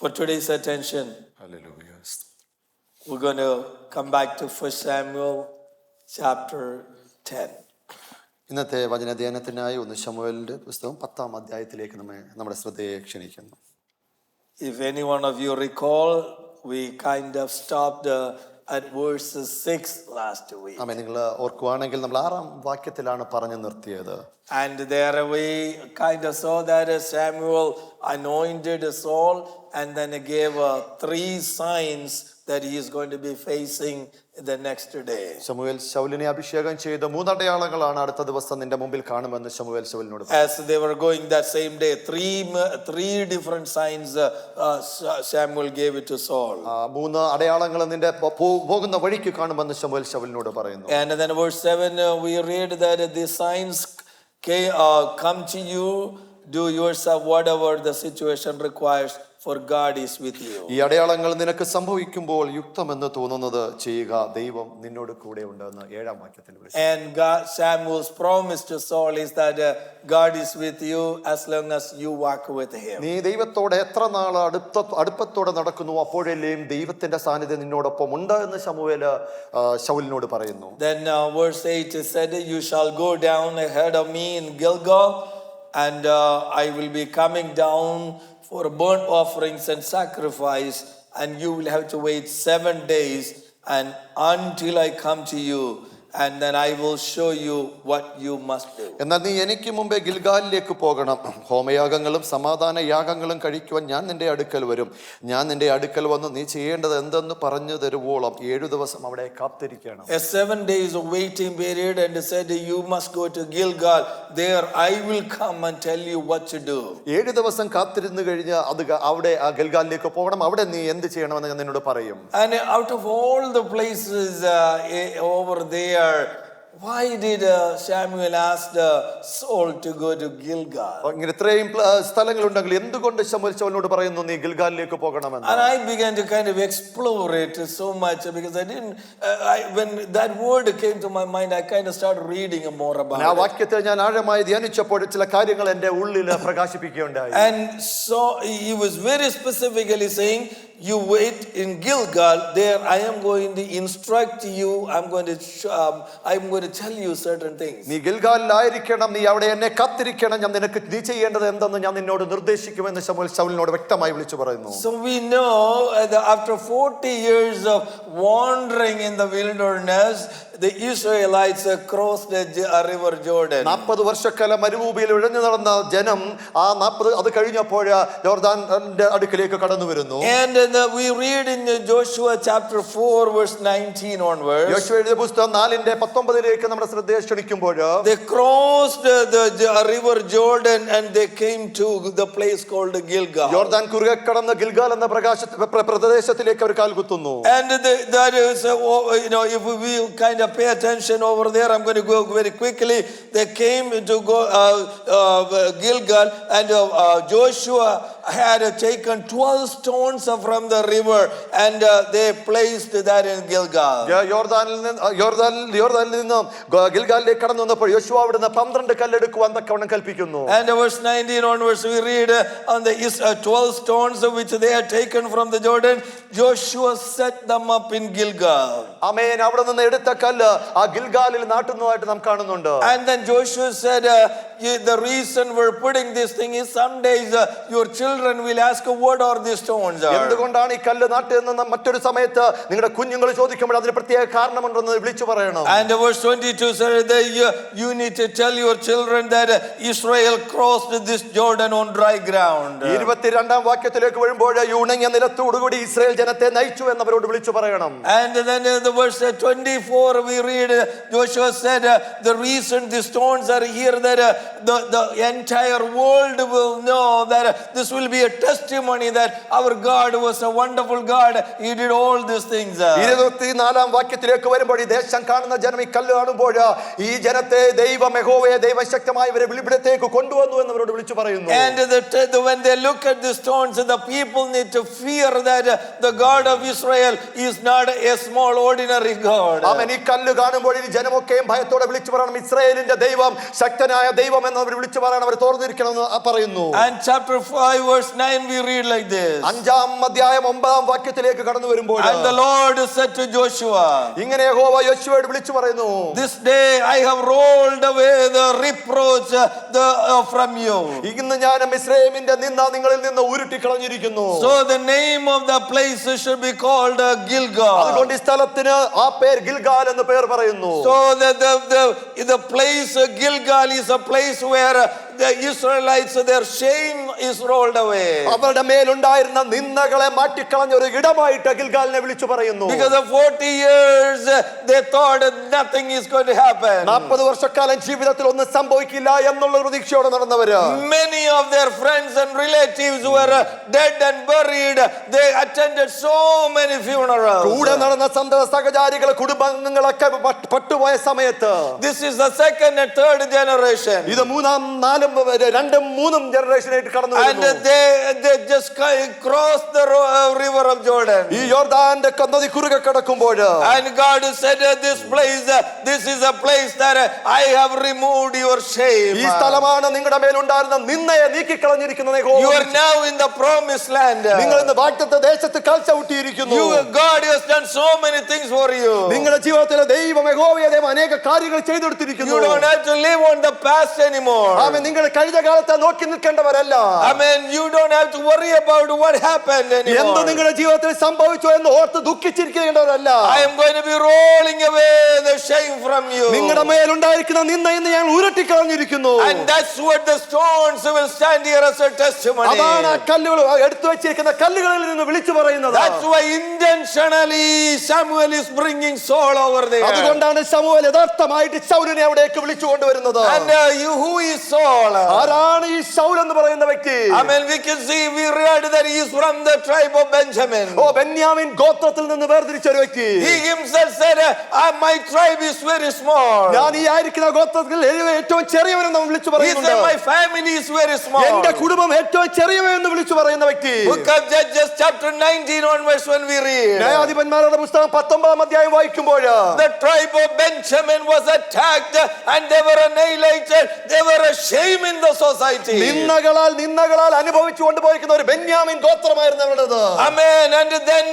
For today's attention, Hallelujah. we're going to come back to 1 Samuel chapter 10. ഇന്നത്തെ വചനധ്യാനത്തിനായി 1 ശമൂവേലിന്റെ പുസ്തകം 10-ാം അധ്യായത്തിലേക്ക് നമ്മുടെ ശ്രദ്ധയെ ക്ഷണിക്കുന്നു. If any one of you recall, we kind of stopped at verses 6 last week. നിങ്ങൾ ഓർക്കുവാണെങ്കിൽ നമ്മൾ 6-ാം വാക്യത്തിലാണ് പറഞ്ഞു നിർത്തിയത്. And there we kind of saw that Samuel anointed Saul and then gave 3 signs that he is going to be facing the next day. ശമൂവേൽ ശൗലിനെ അഭിഷേകം ചെയ്ത 3 അടയാളങ്ങളാണ് അടുത്ത ദിവസം നിന്റെ മുമ്പിൽ കാണുമെന്ന് ശമൂവേൽ ശൗലിനോട് പറഞ്ഞു. As they were going that same day, three different signs Samuel gave it to Saul. 3 അടയാളങ്ങൾ നിന്റെ പോകുന്ന വഴിക്ക് കാണുമെന്ന് ശമൂവേൽ ശൗലിനോട് പറയുന്നു. And then verse 7 we read that these signs come to you, do yourself whatever the situation requires, for God is with you. ഈ അടയാളങ്ങൾ നിനക്ക് സംഭവിക്കുമ്പോൾ യുക്തമെന്ന് തോന്നുന്നത് ചെയ്യുക, ദൈവം നിന്നോട് കൂടെ ഉണ്ടെന്ന് 7-ാം വാക്യത്തിൽ വിളിച്ചു. And Samuel's promise to Saul is that God is with you as long as you walk with him. നീ ദൈവത്തോട് എത്ര നാൾ അടുപ്പത്തോടെ നടക്കുന്നു അപ്പോഴെല്ലാം ദൈവത്തിന്റെ സാന്നിധ്യം നിന്നോടൊപ്പം ഉണ്ട് എന്ന് ശമൂവേലിനോട് പറയുന്നു. Then verse 8 said, you shall go down ahead of me in Gilgal, and I will be coming down for burnt offerings and sacrifice, and you will have to wait 7 days and until I come to you, and then I will show you what you must do. എന്നാൽ നീ എനിക്ക് മുമ്പേ ഗിൽഗാലിലേക്ക് പോകണം. ഹോമയാഗങ്ങളും സമാധാന യാഗങ്ങളും കഴിക്കുവാൻ ഞാൻ നിന്റെ അടുക്കൽ വരും. ഞാൻ നിന്റെ അടുക്കൽ വന്ന് നീ ചെയ്യേണ്ടത് എന്തെന്ന് പറഞ്ഞു തരുവോളം 7 ദിവസം അവിടെ കാത്തിരിക്കണം. A 7 days of waiting period, and said you must go to Gilgal. There I will come and tell you what to do. 7 ദിവസം കാത്തിരുന്നു കഴിഞ്ഞ് അവിടെ ആ ഗിൽഗാലിലേക്ക് പോകണം. അവിടെ നീ എന്ത് ചെയ്യണമെന്ന് ഞാൻ നിന്നോട് പറയും. And out of all the places over there, why did Samuel ask Saul to go to Gilgal? ഇങ്ങനെ ഇത്രയും സ്ഥലങ്ങളുണ്ടെങ്കിൽ എന്തുകൊണ്ട് ശമൂവേൽ പറയുന്നു നീ ഗിൽഗാലിലേക്ക് പോകണമെന്ന്? And I began to kind of explore it so much because I didn't when that word came to my mind, I kind of started reading more about ആ it. വാക്യത്തെ ഞാൻ ആഴമായി ധ്യാനിച്ചപ്പോൾ ചില കാര്യങ്ങൾ എൻ്റെ ഉള്ളിൽ പ്രകാശിപ്പിക്കുകയുണ്ടായി. And so he was very specifically saying, you wait in Gilgal, there I am going to instruct you, I'm going to tell you certain things. നീ ഗിൽഗാലിലായിരിക്കണം, നീ അവിടെ എന്നെ കാത്തിരിക്കണം, ഞാൻ നിനക്ക് നീ ചെയ്യേണ്ടത് എന്തെന്ന് ഞാൻ നിന്നോട് നിർദ്ദേശിക്കുമെന്ന് ശമൂവേൽ ശൗലിനോട് വ്യക്തമായി വിളിച്ചു പറയുന്നു. So we know that after 40 years of wandering in the wilderness, the Israelites crossed the river Jordan. 40 വർഷക്കാലം മരുഭൂമിയിൽ ഉഴഞ്ഞു നടന്ന ജനം ആ 40 അത് കഴിഞ്ഞപ്പോൾ യോർദാന്റെ അടുക്കലേക്ക് കടന്നു വരുന്നു. And we read in Joshua chapter 4 verse 19 onwards. യോശുവയുടെ പുസ്തകം 4:19 നമ്മുടെ ശ്രദ്ധയെ ക്ഷണിക്കുമ്പോൾ they crossed the river Jordan and they came to the place called Gilgal. യോർദാൻ കുറുകെ കടന്ന ഗിൽഗാൽ എന്ന പ്രദേശത്തിലേക്ക് അവർ കാൽകുത്തുന്നു. And that is if we kind of pay attention over there, I'm going to go very quickly. They came to go Gilgal, and Joshua had taken 12 stones from the river and they placed that in Gilgal. യോർദാനിൽ നിന്ന് ഗിൽഗാലിലേക്ക് കടന്നു വന്നപ്പോൾ യോശുവ അവിടുന്ന് 12 കല്ലെടുക്കുവാൻ തക്കവണ്ണം കൽപ്പിക്കുന്നു. And verse 19 onwards we read on the 12 stones which they had taken from the Jordan, Joshua set them up in Gilgal. ആമേൻ. അവിടെ നിന്ന് എടുത്ത കല്ല് ആ ഗിൽഗാലിൽ നാട്ടുന്നതായിട്ട് നാം കാണുന്നുണ്ട്. And then Joshua said, the reason we're putting this thing is some days your children will ask, what are these stones? എന്തുകൊണ്ടാണ് ഈ കല്ല് നാട്ടുന്നത് മറ്റൊരു സമയത്ത് നിങ്ങളുടെ കുഞ്ഞുങ്ങൾ ചോദിക്കുമ്പോൾ അതിന് പ്രത്യേക കാരണമുണ്ടെന്ന് വിളിച്ചു പറയണം. And verse 22 said that you need to tell your children that Israel crossed this Jordan on dry ground. 22-ാം വാക്യത്തിലേക്ക് വരുമ്പോൾ ഈ ഉണങ്ങിയ നിലത്തോടുകൂടി ഇസ്രായേൽ ജനത്തെ നയിച്ചു എന്നവരോട് വിളിച്ചു പറയണം. And then the verse 24 we read Joshua said the reason the stones are here that the entire world will know that this will be a testimony that our God was a wonderful God, he did all these things. 24-ാം വാക്യത്തിലേക്ക് വരുമ്പോൾ ഈ ദേശം കാണുന്ന ജനം ഈ കല്ല് കാണുമ്പോൾ ഈ ജനത്തെ ദൈവം യഹോവയെ ദൈവശക്തമായവരെ വെളിപ്പെടുത്തേക്ക് കൊണ്ടുവന്നു എന്നവരോട് വിളിച്ചു പറയുന്നു. And when they look at the stones, the people need to fear that the God of Israel is not a small ordinary God. ആമേൻ. ഈ കല്ല് കാണുമ്പോൾ ഈ ജനമൊക്കെയും ഭയത്തോടെ വിളിച്ചു പറയണം, ഇസ്രായേലിന്റെ ദൈവം ശക്തനായ ദൈവം എന്ന് അവർ വിളിച്ചു പറയണം, അവർ തോർന്നിരിക്കണം എന്ന് പറയുന്നു. And chapter 5 verse 9 we read like this. 5-ാം അധ്യായം 9-ാം വാക്യത്തിലേക്ക് കടന്നു വരുമ്പോൾ And the Lord said to Joshua, ഇങ്ങനെ യഹോവ യോശുവയോട് വിളിച്ചു പറയുന്നു, this day I have rolled away the reproach from you. ഇന്ന് ഞാൻ മിസ്രയീമിന്റെ നിന്ന നിങ്ങളിൽ നിന്ന് ഉരുട്ടി കളഞ്ഞിരിക്കുന്നു. So the name of the place should be called Gilgal. അതുകൊണ്ട് ഈ സ്ഥലത്തിന് ആ പേര് ഗിൽഗാൽ എന്ന് പേർ പറയുന്നു. So the place Gilgal is a place where the Israelites, their shame is rolled away. അവരുടെ മേലുണ്ടായിരുന്ന നിന്ദകളെ മാറ്റിക്കളഞ്ഞ ഒരു ഇടമായിട്ട് ഗിൽഗാലിനെ വിളിച്ചു പറയുന്നു. Because of 40 years they thought nothing is going to happen. 40 വർഷക്കാലം ജീവിതത്തിൽ ഒന്നും സംഭവിക്കില്ല എന്നുള്ള പ്രതീക്ഷയോടെ നടന്നവര്. Many of their friends and relatives were dead and buried. They attended so many funerals. കൂടെ നടന്ന സഹചാരികൾ കുടുംബാംഗങ്ങളൊക്കെ പട്ടുപോയ സമയത്ത് this is the second and third generation. ഇത് 3-4 2-3 ജനറേഷനായിട്ട് കടന്നു and they just crossed the river of Jordan. ഈ യോർദാന്റെ നദി കുറുകെ കടക്കുമ്പോൾ and God said this place, this is a place that I have removed your shame. ഈ സ്ഥലമാണ് നിങ്ങളുടെ മേലുണ്ടായിരുന്ന നിന്ദയെ നീക്കിക്കളഞ്ഞിരിക്കുന്നത്. you are now in the promised land. നിങ്ങൾ ഇന്ന് വാഗ്ദത്ത ദേശത്ത് കാൽ ചവിട്ടിയിരിക്കുന്നു. God has done so many things for you. നിങ്ങളുടെ ജീവിതത്തിൽ ദൈവം യഹോവയെ ദൈവം അനേക കാര്യങ്ങൾ ചെയ്തെടുത്തിരിക്കുന്നു. you don't have to live on the past anymore. ആമേൻ. നിങ്ങൾ കഴിഞ്ഞ കാലത്തെ നോക്കി നിൽക്കേണ്ടവരല്ല. Amen. you don't have to worry about what happened anymore. എന്ത് നിങ്ങളുടെ ജീവിതത്തിൽ സംഭവിച്ചു എന്ന് ഓർത്ത് ദുഃഖിച്ചിരിക്കേണ്ടവരല്ല. I am going to be rolling away the shame from you. നിങ്ങളുടെ മേലുണ്ടായിരിക്കുന്ന നിന്ദ ഇന്ന് ഞാൻ ഉരുട്ടിക്കളഞ്ഞിരിക്കുന്നു. and that's what the stones will stand here as a testimony. അതാണ് കല്ലുകൾ എടുത്തു വെച്ചിരിക്കുന്ന കല്ലുകളിൽ നിന്ന് വിളിച്ചു പറയുന്നത്. that's why intentionally Samuel is bringing Saul over there. അതുകൊണ്ടാണ് ശമൂവേൽ യഥാർത്ഥമായിട്ട് ശൗലിനെ അവിടേക്ക് വിളിച്ചു കൊണ്ടുവരുന്നത്. and who is Saul? ആരാണ് ഈ ശൗൽ എന്ന് പറയുന്ന വ്യക്തി? Amen. we can see, we read that he is from the tribe of Benjamin. Benyamin ഗോത്രത്തിൽ നിന്ന് വേർതിരിച്ച ഒരു വ്യക്തി. he himself said my tribe is very small. ഞാൻ ഈ ആയിരിക്കുന്ന ഗോത്രത്തിൽ ഏറ്റവും ചെറിയവനെന്ന് നമ്മൾ വിളിച്ചു പറയുന്നുണ്ട്. he said my family is very small. എന്റെ കുടുംബം ഏറ്റവും ചെറിയവനെന്ന് വിളിച്ചു പറയുന്ന വ്യക്തി. book of Judges chapter 19 onwards when we read, ന്യായാധിപന്മാരുടെ പുസ്തകം 19-ാം അധ്യായം വായിക്കുമ്പോൾ the tribe of Benjamin was attacked and they were annihilated. They were a shame in the society. നിന്ദകളാൽ അനുഭവിച്ചു കൊണ്ടുപോയിരിക്കുന്ന ഒരു ബെന്യാമിൻ ഗോത്രമായിരുന്നു അവരുടേത്. Amen. and then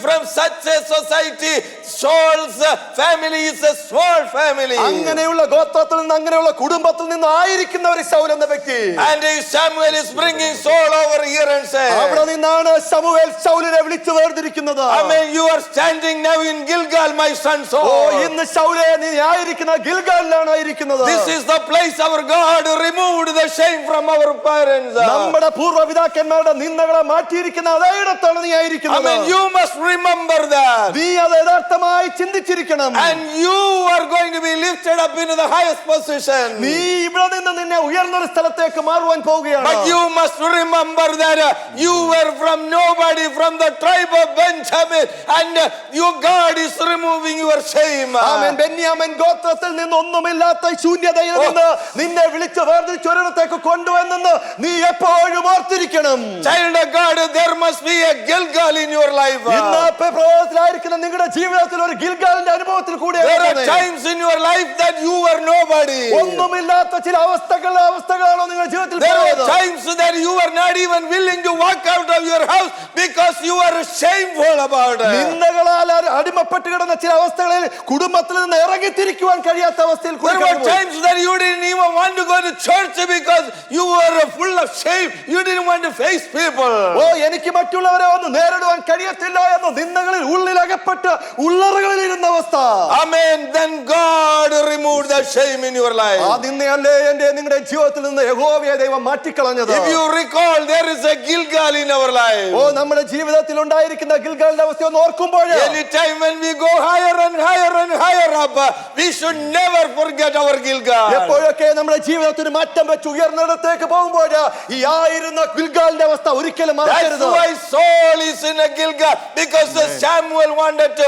from such a society Saul's family is a small family. അങ്ങനെയുള്ള ഗോത്രത്തിൽ നിന്ന് അങ്ങനെയുള്ള കുടുംബത്തിൽ നിന്ന് ആയിരിക്കുന്ന ഒരു ശൗൽ എന്ന വ്യക്തി. and Samuel is bringing Saul over here and say, അവിടെ നിന്നാണ് ശമൂവേൽ ശൗലിനെ വിളിച്ചു വേർതിരിക്കുന്നത്. Amen. you are standing now in Gilgal, my son Saul. ഇന്ന് ശൗലേ നീ ആയിരിക്കുന്ന ഗിൽഗാലിലാണ് ആയിരിക്കുന്നത്. this is the place our God removed the shame from our parents. നമ്മുടെ പൂർവ്വപിതാക്കന്മാരുടെ നിന്ദകളെ മാറ്റിയിരിക്കുന്ന അതേ ഇടത്താണ് നീ ആയിരിക്കുന്നത്. Amen. you must remember that. നീ അത് യഥാർത്ഥമായി ചിന്തിച്ചിരിക്കണം. and you are going to be lifted up into the highest position. നീ ഇവിടെ നിന്ന് നിന്നെ ഉയർന്നൊരു സ്ഥലത്തേക്ക് മാറുവാൻ പോവുകയാണ്. but you must remember that you were from nobody, from the tribe of Benjamin, and your God is removing your shame. ആമേൻ. ബെന്യാമിൻ ഗോത്രത്തിൽ നിന്ന് ഒന്നുമില്ലാത്ത ശൂന്യതയിൽ നിന്ന് നിന്നെ വിളിച്ച് വേർതിരിച്ച് ഒരിടത്തേക്ക് കൊണ്ടുവന്നെന്ന് നീ എപ്പോഴും ഓർത്തിരിക്കണം. child of God, there must be a Gilgal in your life. ഇന്ന് പ്രവർത്തനത്തിലായിരിക്കുന്ന നിങ്ങളുടെ ജീവിതത്തിൽ ഒരു ഗിൽഗാലിന്റെ അനുഭവത്തിൽ കൂടി there are times in your life that you were nobody. ഒന്നുമില്ലാത്ത ചില അവസ്ഥകളാണോ നിങ്ങളുടെ ജീവിതത്തിൽ? there are times that you were not even willing to walk out of your house because you were shameful about it. നിന്ദകളാൽ അടിമപ്പെട്ട് കിടന്ന ചില അവസ്ഥകളിൽ കുടുംബത്തിൽ നിന്ന് ഇറങ്ങിത്തിരിക്കുവാൻ കഴിയാത്ത അവസ്ഥയിൽ കൂടി there were times that you didn't even want to go to church because you were full of shame. You didn't want to face people. എനിക്ക് മറ്റുള്ളവരെ ഒന്ന് നേരിടുവാൻ കഴിയത്തില്ല എന്ന നിന്ദകളിൽ ഉള്ളിലകപ്പെട്ട് ഉള്ളറകളിൽ ഇരുന്ന അവസ്ഥ. Amen. then God removed the shame in your life. ആ നിന്നയല്ലേ നിങ്ങളുടെ ജീവിതത്തിൽ നിന്ന് യഹോവയെ ദൈവം മാറ്റിക്കളഞ്ഞത്. if you recall, there is a Gilgal in our life. നമ്മുടെ ജീവിതത്തിൽ ഉണ്ടായിരിക്കുന്ന ഗിൽഗാലിന്റെ അവസ്ഥ ഒന്ന് ഓർക്കുമ്പോൾ anytime when we go higher and higher and higher up, we should never forget our Gilgal. എപ്പോഴൊക്കെ നമ്മുടെ ജീവിതത്തിൽ മാറ്റം വെച്ച് ഉയർന്നിടത്തേക്ക് പോകുമ്പോൾ ഈ ആയിരുന്ന ഗിൽഗാലിന്റെ അവസ്ഥ ഒരിക്കലും മറക്കരുത്. that's why Saul is in a Gilgal, because Samuel wanted to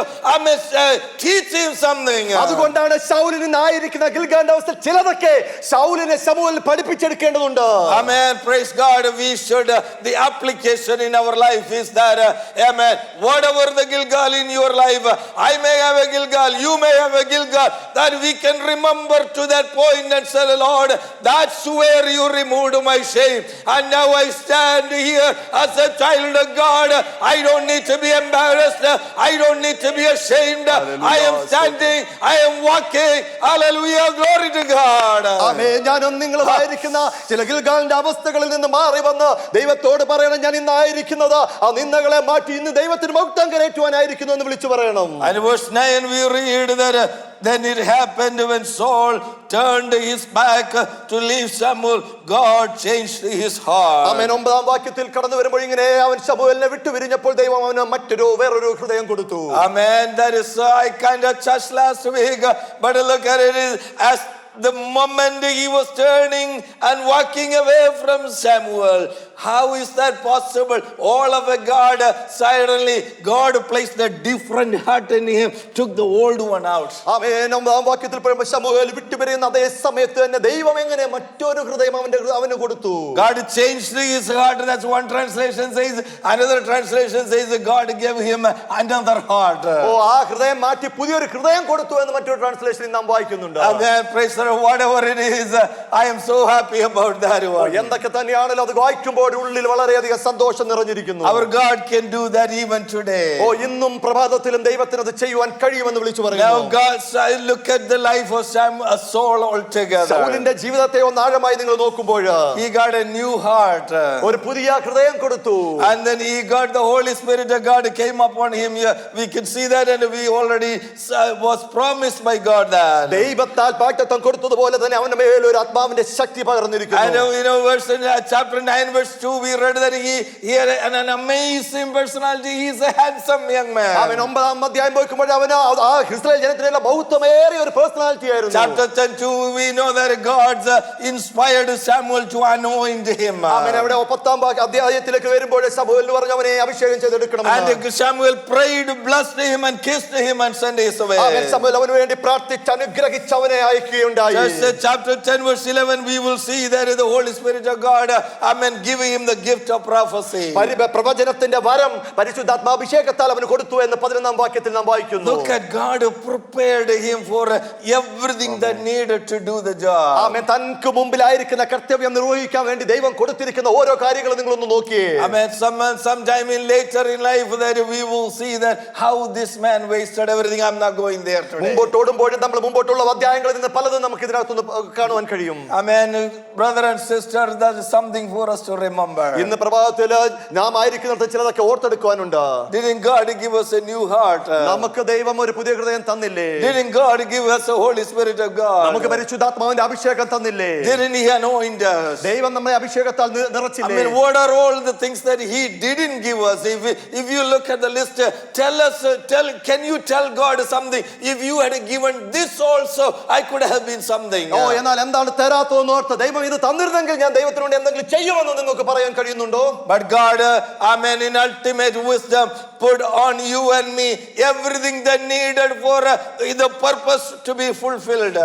teach him something. അതുകൊണ്ടാണ് ശൗലിന് ആയിരിക്കുന്ന ഗിൽഗാലിന്റെ അവസ്ഥ ചിലതൊക്കെ ശൗലിനെ ശമൂവേൽ പഠിപ്പിച്ചെടുക്കേണ്ടതുണ്ട്. Amen. Praise God. We should the application in our life is that amen, whatever the Gilgal in your life, I may have a Gilgal, you may have a Gilgal, that we can remember to that point and say, Lord, that's where you removed my shame. And now I stand here as a child of God. I don't need to be embarrassed. I don't need to be ashamed. I am standing. I am walking. Hallelujah. Glory to God. ആമേൻ. ഞാനും നിങ്ങളുമായിരിക്കുന്ന ചില ഗിൽഗാലിന്റെ അവസ്ഥകളിൽ നിന്ന് മാറി വന്ന് ദൈവത്തോട് പറയണം, ഞാൻ ഇന്നായിരിക്കുന്നത് ആ നിന്ദകളെ മാറ്റി ഇന്ന് ദൈവത്തിന് മഹത്വം കരയറ്റുവാനായിരിക്കുന്നു എന്ന് വിളിച്ചു പറയണം. And verse 9 we read that then it happened when Saul turned his back to leave Samuel, God changed his heart. ആമേൻ. 9-ാം വാക്യത്തിൽ കടന്നു വരുമ്പോൾ ഇങ്ങനെ അവൻ ശമൂവേലിനെ വിട്ടുപിരിഞ്ഞപ്പോൾ ദൈവം അവന് വേറൊരു ഹൃദയം കൊടുത്തു. Amen. That is I kind of touched last week, but look at it as the moment he was turning and walking away from Samuel. How is that possible? All of a God, suddenly God placed a different heart in him, took the old one out. ആമേൻ. 9-ാം വാക്യത്തിൽ പറയുമ്പോൾ ശമൂവേൽ വിട്ടുപിരിയുന്ന അതേ സമയത്ത് തന്നെ ദൈവം എങ്ങനെ മറ്റൊരു ഹൃദയം അവന് കൊടുത്തു. God changed his heart. That's one translation says. Another translation says God gave him another heart. ഓ, ആ ഹൃദയം മാറ്റി പുതിയൊരു ഹൃദയം കൊടുത്തു എന്ന് മറ്റൊരു ട്രാൻസ്ലേഷനിൽ നാം വായിക്കുന്നുണ്ട്. Amen. Praise the Lord. Whatever it is, I am so happy about that one. എന്തൊക്കെ തന്നെയാണല്ലോ അത് വായിക്കുമ്പോൾ ഉള്ളിൽ വളരെയധികം സന്തോഷം നിറഞ്ഞിരിക്കുന്നു. Our God can do that even today. ഓ, ഇന്നും പ്രഭാതത്തിലും ദൈവത്തിന് അത് ചെയ്യുവാൻ കഴിയുമെന്ന് വിളിച്ചു പറയുന്നു. Now God, look at the life of Saul altogether. സൗലിന്റെ ജീവിതത്തെ ഒന്ന് ആഴമായി നിങ്ങൾ നോക്കുമ്പോൾ He got a new heart. ഒരു പുതിയ ഹൃദയം കൊടുത്തു. And then he got the Holy Spirit of God came upon him. We can see that, and we already was promised by God that. ദൈവത്താൽ വാഗ്ദത്തം കൊടുത്തതുപോലെ തന്നെ അവന്റെ മേൽ ഒരു ആത്മാവിന്റെ ശക്തി പകർന്നിരിക്കുന്നു. And verse in chapter 9 verse 2 we read that he had an amazing personality. He is a handsome young man. അവൻ 9-ാം അധ്യായം പോയിക്കുമ്പോൾ അവന് ആ ഇസ്രായേൽ ജനത്തിനുള്ള ബഹുത്വമേറിയ ഒരു പേഴ്സണാലിറ്റി ആയിരുന്നു. Chapter 10:2 we know that God inspired Samuel to anoint him. അവൻ അവിടെ 10-ാം അധ്യായത്തിലേക്ക് വരുമ്പോൾ ശമൂവേൽ പറഞ്ഞു അവനെ അഭിഷേകം ചെയ്തെടുക്കണമെന്ന്. And Samuel prayed, blessed him and kissed him and sent his away. അവൻ ശമൂവേൽ അവന് വേണ്ടി പ്രാർത്ഥിച്ച് അനുഗ്രഹിച്ച് അവനെ അയക്കുകയുണ്ടായി. Just chapter 10 verse 11 we will see that the Holy Spirit of God, amen, giving him the gift of prophecy. പ്രവചനത്തിന്റെ വരം പരിശുദ്ധാത്മാഭിഷേകത്താൽ അവന് കൊടുത്തു എന്ന് 11-ാം വാക്യത്തിൽ നാം വായിക്കുന്നു. Look at God prepared him for everything that needed to do the job. ആമേൻ. തനിക്ക് മുമ്പിലായിരിക്കുന്ന കർത്തവ്യം നിർവഹിക്കാൻ വേണ്ടി ദൈവം കൊടുത്തിരിക്കുന്ന ഓരോ കാര്യങ്ങളും നിങ്ങളൊന്ന് നോക്കിയേ. Amen. Sometime in later in life that we will see that how this man wasted everything. I'm not going there today. മുമ്പോട്ടോടുമ്പോഴും നമ്മൾ മുമ്പോട്ടുള്ള അധ്യായങ്ങളിൽ നിന്ന് പലതും നമുക്ക് ഇതിനകത്തുനിന്ന് കാണുവാൻ കഴിയും. Amen. Brother and sister, that is something for us to remember. ഇന്ന് പ്രഭാതത്തിൽ നാം ആയിരിക്കുന്നിടത്ത് ചിലതൊക്കെ ഓർത്തെടുക്കുവാനുണ്ട്. Didn't God give us a new heart? നമുക്ക് ദൈവം ഒരു പുതിയ ഹൃദയം തന്നില്ലേ? Didn't God give us the Holy Spirit of God? നമുക്ക് പരിശുദ്ധാത്മാവിന്റെ അഭിഷേകം തന്നില്ലേ? Didn't he anoint us? ദൈവം നമ്മെ അഭിഷേകത്താൽ നിറച്ചില്ലേ? I mean, what are all the things that he didn't give us? If you look at the list, can you tell God something? If you had given this also, I could have been something. ഓ, എന്നാൽ എന്താണ് തരാത്തതെന്ന് ഓർത്ത് ദൈവം ഇത് തന്നിരുന്നെങ്കിൽ ഞാൻ ദൈവത്തിന് വേണ്ടി എന്തെങ്കിലും ചെയ്യുമെന്ന് നിങ്ങൾക്ക് പറയാൻ കഴിയുന്നുണ്ടോ? But God, amen, in ultimate wisdom put on you and me everything that needed for the purpose to be fulfilled.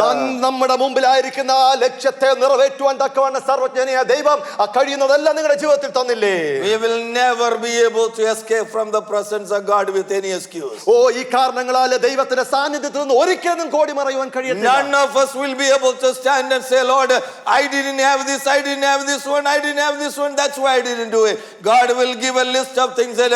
നമ്മുടെ മുമ്പിലായിരിക്കുന്ന ആ ലക്ഷ്യത്തെ നിറവേറ്റുവാൻ തക്കവണ്ണം സർവജ്ഞനായ ദൈവം ആ കഴിയുന്നതെല്ലാം നിങ്ങളുടെ ജീവിതത്തിൽ തന്നില്ലേ? We will never be able to escape from the presence of God with any excuse. ഓ, ഈ കാരണങ്ങളാൽ ദൈവത്തിന്റെ സാന്നിധ്യത്തിൽ നിന്ന് ഒരിക്കലും കോടി മറയുവാൻ കഴിയില്ല. None of us will be able to stand and say, Lord, I didn't have this, I didn't have this one, I didn't have this one, that's why I didn't do it. God will give a list of things that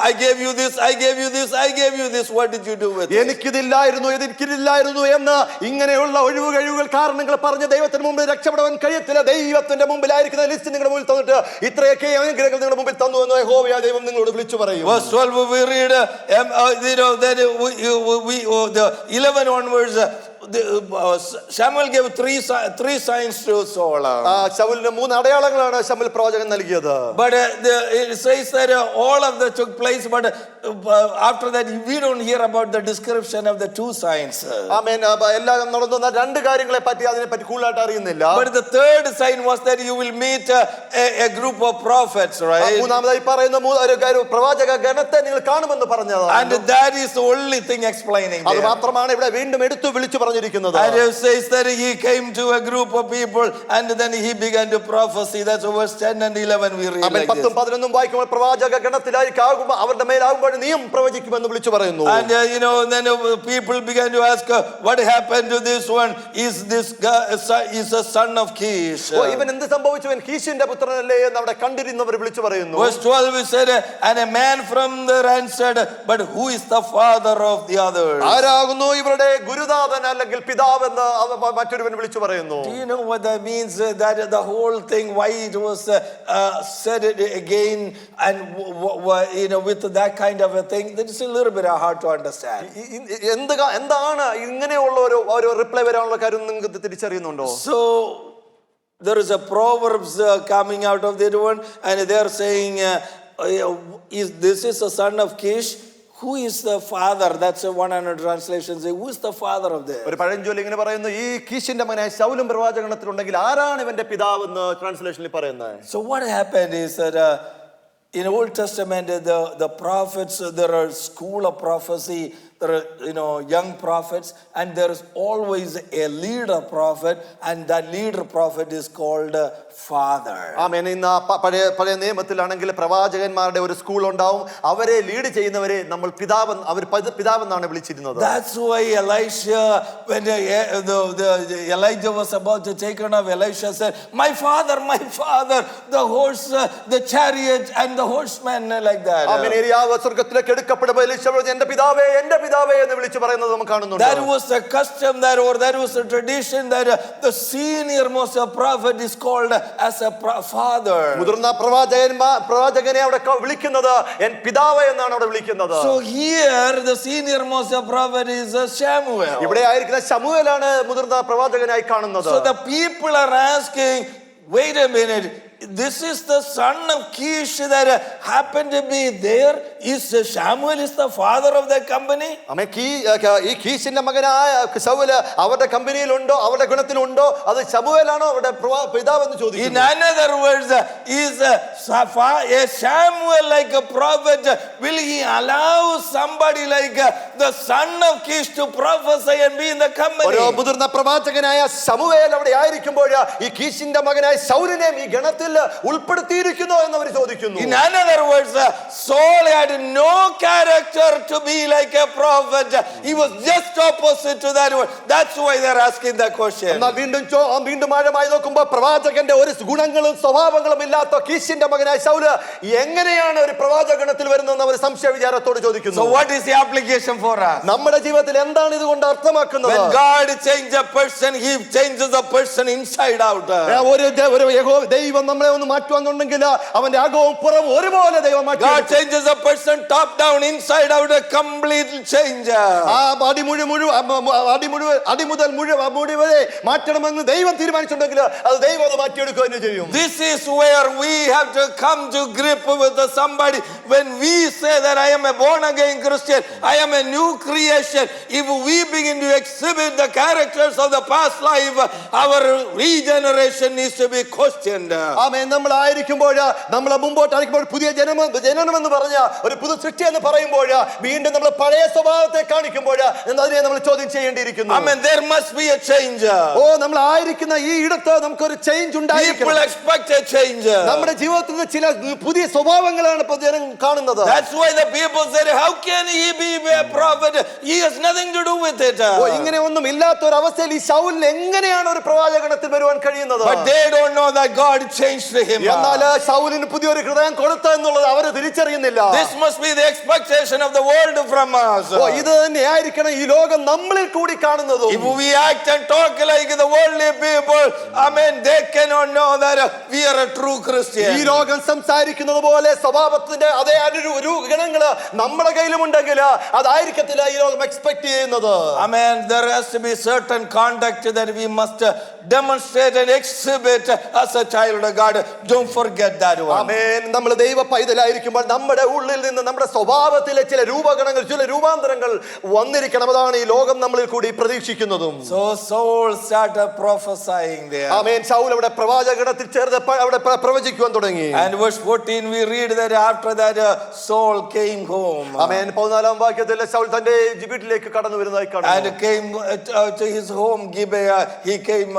I gave you this, I gave you this, I gave you this, what did you do with it? എനിക്കിതില്ലായിരുന്നു എന്ന് ഇങ്ങനെയുള്ള ഒഴിവുകൾ കാരണങ്ങൾ പറഞ്ഞ് ദൈവത്തിന് മുമ്പിൽ രക്ഷപ്പെടാൻ കഴിയത്തില്ല. ദൈവത്തിന്റെ മുമ്പിലായിരിക്കുന്ന ലിസ്റ്റ് നിങ്ങളുടെ മുമ്പിൽ തന്നിട്ട് ഇത്രയൊക്കെ അനുഗ്രഹങ്ങൾ നിങ്ങളുടെ മുമ്പിൽ തന്നു എന്ന് യഹോവയായ ദൈവം നിങ്ങളോട് വിളിച്ചു പറയും. Verse 12 we read, the 11 onwards, Samuel gave three signs to Saul. ശമൂവേലിന് 3 അടയാളങ്ങളാണ് ശമൂവേൽ പ്രവാചകൻ നൽകിയത്. But it says that all of that took place, but after that we don't hear about the description of the 2 signs. ആമേൻ. എല്ലാം നടന്നു. 2 കാര്യങ്ങളെ പറ്റി അതിനെപ്പറ്റി കൂടുതലായിട്ട് അറിയുന്നില്ല. But the third sign was that you will meet a group of prophets, right? മൂന്നാമതായി പറയുന്ന ഒരു പ്രവാചക ഗണത്തെ നിങ്ങൾ കാണുമെന്ന് പറഞ്ഞതാണ്. And that is the only thing explaining അത് there. മാത്രമാണ് ഇവിടെ വീണ്ടും എടുത്തു വിളിച്ചു പറഞ്ഞിരിക്കുന്നത്. പറഞ്ഞിരിക്കുന്നത്. And it says that he came to a group of people and then he began to prophesy. That's verse 10 and 11 we read like this. 10-11 വായിക്കുമ്പോൾ പ്രവാചക ഗണത്തിലായിരിക്കും അവരുടെ മേലാകുമ്പോൾ നീയും പ്രവചിക്കുമെന്ന് വിളിച്ചു പറയുന്നു. And then people began to ask, what happened to this one? Is this guy is a son of Kish? ഇവൻ എന്ത് സംഭവിച്ചു? ഇവൻ കീശിന്റെ പുത്രനല്ലേ എന്ന് അവിടെ കണ്ടിരുന്നവർ വിളിച്ചു പറയുന്നു. Verse 12 we said, and a man from there answered, but who is the father of the others? ആരാകുന്നു ഇവരുടെ ഗുരുനാഥൻ അല്ലെങ്കിൽ പിതാവെന്ന് മറ്റൊരുവൻ വിളിച്ചു പറയുന്നു. Do you know what that means? That the whole thing, why it was said again and with that kind of a thing, that is a little bit hard to understand. എന്താണ് ഇങ്ങനെയുള്ള ഒരു reply വരാനുള്ള കാര്യം നിങ്ങൾക്ക് തിരിച്ചറിയുന്നുണ്ടോ? So there is a proverbs coming out of that one, and they are saying, this is a son of Kish. Who is the father? That's a 100 translations. Who is the father of this? ഒരു പഴഞ്ചൊല്ല് ഇങ്ങനെ പറയുന്നു, ഈ കീശിന്റെ മകനായ ശൗലും പ്രവാചകണത്തിലുണ്ടെങ്കിൽ ആരാണ് ഇവന്റെ പിതാവ് എന്ന് ട്രാൻസ്ലേഷനിൽ പറയുന്നത്. So what happened is that in Old Testament the prophets, there are school of prophecy. There are young prophets, and there is always a leader prophet, and that leader prophet is called father. ആമേൻ. ഇന്ന് പഴയ നിയമത്തിലാണെങ്കിൽ പ്രവാചകന്മാരുടെ ഒരു school ഉണ്ടാവും. അവരെ lead ചെയ്യുന്നവരെ നമ്മൾ പിതാവെന്നാണ് വിളിച്ചിരുന്നത്. That's why Elisha, when Elijah was about to take on of Elisha, said, my father, the horse, the chariot and the horseman, like that. ആമേൻ. ഏലിയാവ് സ്വർഗ്ഗത്തിലേക്ക് എടുക്കപ്പെടുമ്പോൾ എലീശ പറഞ്ഞു, എന്റെ പിതാവേ എന്ന് വിളിച്ചു പറയുന്നത് നമ്മൾ കാണുന്നുണ്ട്. That was a custom that was a tradition that the senior most prophet is called as a father. മുതിർന്ന പ്രവാചകനെ അവിടെ വിളിക്കുന്നത് പിതാവേ എന്നാണ് അവിടെ വിളിക്കുന്നത്. So here the senior most prophet is Samuel. ഇവിടെ ആയിരിക്കുന്ന ശമൂവേലാണ് മുതിർന്ന പ്രവാചകനായി കാണുന്നത്. So the people are asking, wait a minute, this is the son of Kish that happened to be there. Is Samuel is the father of that company? ആമേൻ. ഈ കീശിന്റെ മകനായ ശൗല് അവരുടെ കമ്പനിയിലുണ്ടോ, അവരുടെ ഗുണത്തിലുണ്ടോ? അത് ശമൂവേലാണോ അവരുടെ പിതാവെന്ന് ചോദിക്കുന്നു. In another words, is a Samuel like a prophet? Will he allow somebody like the son of Kish to prophesy and be in the company? ഒരു മുതിർന്ന പ്രവാചകനായ ശമൂവേൽ അവിടെ ആയിരിക്കുമ്പോൾ ഈ കീശിന്റെ മകനായ ശൗലിനെ ഈ ഗണത്തിൽ ഉൾപ്പെടുത്തിയിരിക്കുന്നു എന്ന് അവർ ചോദിക്കുന്നു. In another words, Saul had no character to be like a prophet. He was just opposite to that one. That's why they're asking that question. എന്നാൽ വീണ്ടും ആഴമായി നോക്കുമ്പോൾ പ്രവാചകന്റെ ഒരു ഗുണങ്ങളും സ്വഭാവങ്ങളും ഇല്ലാത്ത കീശിന്റെ മകനായ ശൗല് എങ്ങനെയാണ് ഒരു പ്രവാചകണത്തിൽ വരുന്നതെന്ന് അവർ സംശയ വിചാരത്തോട് ചോദിക്കുന്നു. So what is the application for us? നമ്മുടെ ജീവിതത്തിൽ എന്താണ് ഇതുകൊണ്ട് അർത്ഥമാക്കുന്നത്? When God changes a person, he changes the person inside out. ഒരു ദൈവം നമ്മളെ ഒന്ന് മാറ്റുവാന്നുണ്ടെങ്കിൽ അവന്റെ അകവും പുറവും ഒരുപോലെ ദൈവം മാറ്റും. God changes a person top down, inside out, a complete change. അടി മുതൽ മുടി വരെ മാറ്റണമെന്ന് ദൈവം തീരുമാനിച്ചിട്ടുണ്ടെങ്കിൽ അത് ദൈവം അത് മാറ്റിയെടുക്കുക തന്നെ ചെയ്യും. This is where we have to come to grip with somebody. When we say that I am a born again Christian, I am a new creation, if we begin to exhibit the characters of the past life, our regeneration needs to be questioned. ആമേൻ. നമ്മളായിരിക്കുമ്പോൾ നമ്മളെ മുമ്പോട്ടായിരിക്കുമ്പോൾ പുതിയ ജനനം എന്ന് പറഞ്ഞ ഒരു പുതു സൃഷ്ടി എന്ന് പറയുമ്പോൾ വീണ്ടും നമ്മൾ പഴയ സ്വഭാവത്തെ കാണിക്കുമ്പോൾ അതിനെ നമ്മൾ ചോദ്യം ചെയ്യേണ്ടിയിരിക്കുന്നു. Amen. There must be a change. നമ്മൾ ആയിരിക്കുന്ന ഈ ഇടത്ത് നമുക്കൊരു ചേഞ്ച് ഉണ്ടായിരിക്കണം. People expect a change. നമ്മുടെ ജീവിതത്തിൽ ചില പുതിയ സ്വഭാവങ്ങളാണ് ഇപ്പോൾ ജനം കാണുന്നത്. That's why the people said, how can he be a prophet? He has nothing to do with it. ഇങ്ങനെ ഒന്നും ഇല്ലാത്ത ഒരു അവസ്ഥയിൽ ഈ ശൗലിന് എങ്ങനെയാണ് ഒരു പ്രവാചകണത്തിൽ വരുവാൻ കഴിയുന്നത്? But they don't know that God changed him. എന്നാൽ ശൗലിന് പുതിയൊരു ഹൃദയം കൊടുത്തു എന്നുള്ളത് അവർ തിരിച്ചറിയുന്നില്ല. This must be the expectation of the world from us. ഇത് തന്നെയായിരിക്കണം ഈ ലോകം നമ്മളിൽ കൂടി കാണുന്നത്. If we act and talk like the worldly people, amen, they cannot know that we are a true Christian. ഈ ലോകം സംസാരിക്കുന്നത് പോലെ സ്വഭാവത്തിന്റെ അതേ ഗുണങ്ങള് നമ്മുടെ കയ്യിലുമുണ്ടെങ്കിൽ അതായിരിക്കത്തില്ല ഈ ലോകം എക്സ്പെക്ട് ചെയ്യുന്നത്. Amen. There has to be certain conduct that we must demonstrate and exhibit as a child of God. Don't forget that one. ആമേൻ. നമ്മൾ ദൈവ പൈതലായിരിക്കുമ്പോൾ നമ്മുടെ ഉള്ളിൽ നിന്ന് നമ്മുടെ സ്വഭാവത്തിലെ ചില രൂപഗണങ്ങൾ, ചില രൂപാന്തരങ്ങൾ വന്നിരിക്കണം. അതാണ് ഈ ലോകം നമ്മളിൽ കൂടി പ്രതീക്ഷിക്കുന്നതും. So Saul started prophesying there. ആമേൻ. ശൗൽ അവിടെ പ്രവാചകഗണത്തിൽ ചേർന്ന് അവിടെ പ്രവചിക്കുവാൻ തുടങ്ങി. And verse 14 we read that after that Saul came home. ആമേൻ. 14-ാം വാക്യത്തിൽ ശൗൽ തന്റെ വീട്ടിലേക്ക് കടന്നു വരുന്നതായി കാണുന്നു. And came to his home Gibeah. He came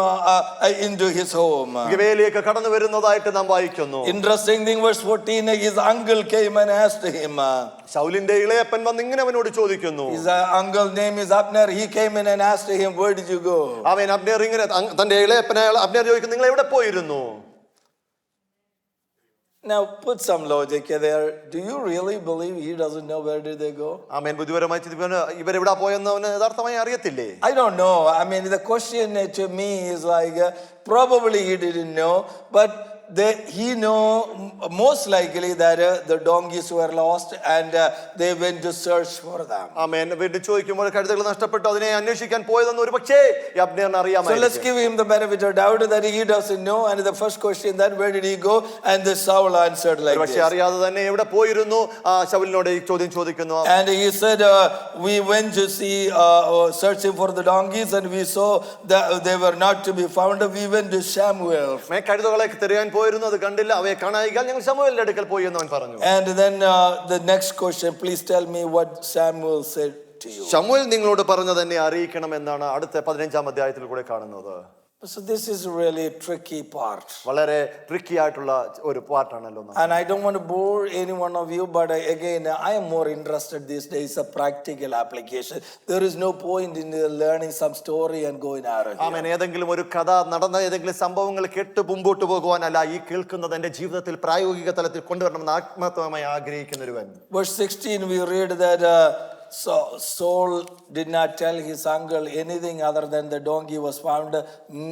into his home. ഗിബെയയിലേക്ക് കടന്നു വരുന്നതായിട്ട് നാം വായിക്കുന്നു. Interesting thing, verse 14, his uncle came and asked him. ശൗലിന്റെ ഇളയപ്പൻ വന്ന് ഇങ്ങനെ അവനോട് ചോദിക്കുന്നു. His uncle name is Abner. He came in and asked him, where did you go? ആമേൻ. അബ്നേർ ഇങ്ങനെ തന്റെ ഇളയപ്പനെ അബ്നേർ ചോദിക്കുന്നു, നിങ്ങൾ എവിടെ പോയിരുന്നു? Now put some logic there. Do you really believe he doesn't know where did they go? ആമേൻ. ബുദ്ധിപരമായി ഇവരെവിടെ പോയെന്ന് അവന് യഥാർത്ഥമായി അറിയത്തില്ലേ? I don't know. I mean, the question to me is like, probably he didn't know, but he know most likely that the donkeys were lost and they went to search for them. ആമേൻ. വീണ്ടും ചോദിക്കുമ്പോൾ കഴുതകൾ നഷ്ടപ്പെട്ടു, അതിനെ അന്വേഷിക്കാൻ പോയതെന്ന് ഒരു പക്ഷേ അബ്നേറിന് അറിയാമായിരുന്നു. So let's give him the benefit of doubt that he doesn't know. And the first question, then where did he go? And the Saul answered like പക്ഷേ this. അറിയാതെ തന്നെ എവിടെ പോയിരുന്നു ശൗലിനോട് ഈ ചോദ്യം ചോദിക്കുന്നു. And he said, we went to see searching for the donkeys and we saw that they were not to be found. We went to Samuel. കഴുതകളെ തിരയാൻ പോയിരുന്നു, അത് കണ്ടില്ല, അവയെ കാണായിക്കാൻ ഞങ്ങൾ ശമൂവേലിന്റെ അടുക്കൽ പോയി എന്ന് അവൻ പറഞ്ഞു. And then the next question, please tell me what Samuel said to you. ശമൂവേൽ നിങ്ങളോട് പറഞ്ഞു തന്നെ അറിയിക്കണം എന്നാണ് അടുത്ത 15-ാം അധ്യായത്തിൽ കൂടെ കാണുന്നത്. So this is really a tricky part. വളരെ ട്രിക്കി ആയിട്ടുള്ള ഒരു പാർട്ടാണല്ലോ. And I don't want to bore any one of you, but again, I am more interested these days in practical application. There is no point in learning some story and going out of ആമേൻ. ഏതെങ്കിലും ഒരു കഥ നടന്ന ഏതെങ്കിലും സംഭവങ്ങൾ കേട്ട് മുമ്പോട്ട് പോകുവാനല്ല, ഈ കേൾക്കുന്നത് എന്റെ ജീവിതത്തിൽ പ്രായോഗിക തലത്തിൽ കൊണ്ടുവരണമെന്ന് ആത്മാർത്ഥമായി ആഗ്രഹിക്കുന്ന ഒരുവൻ. Verse 16 we read that Saul did not tell his uncle anything other than the donkey was found,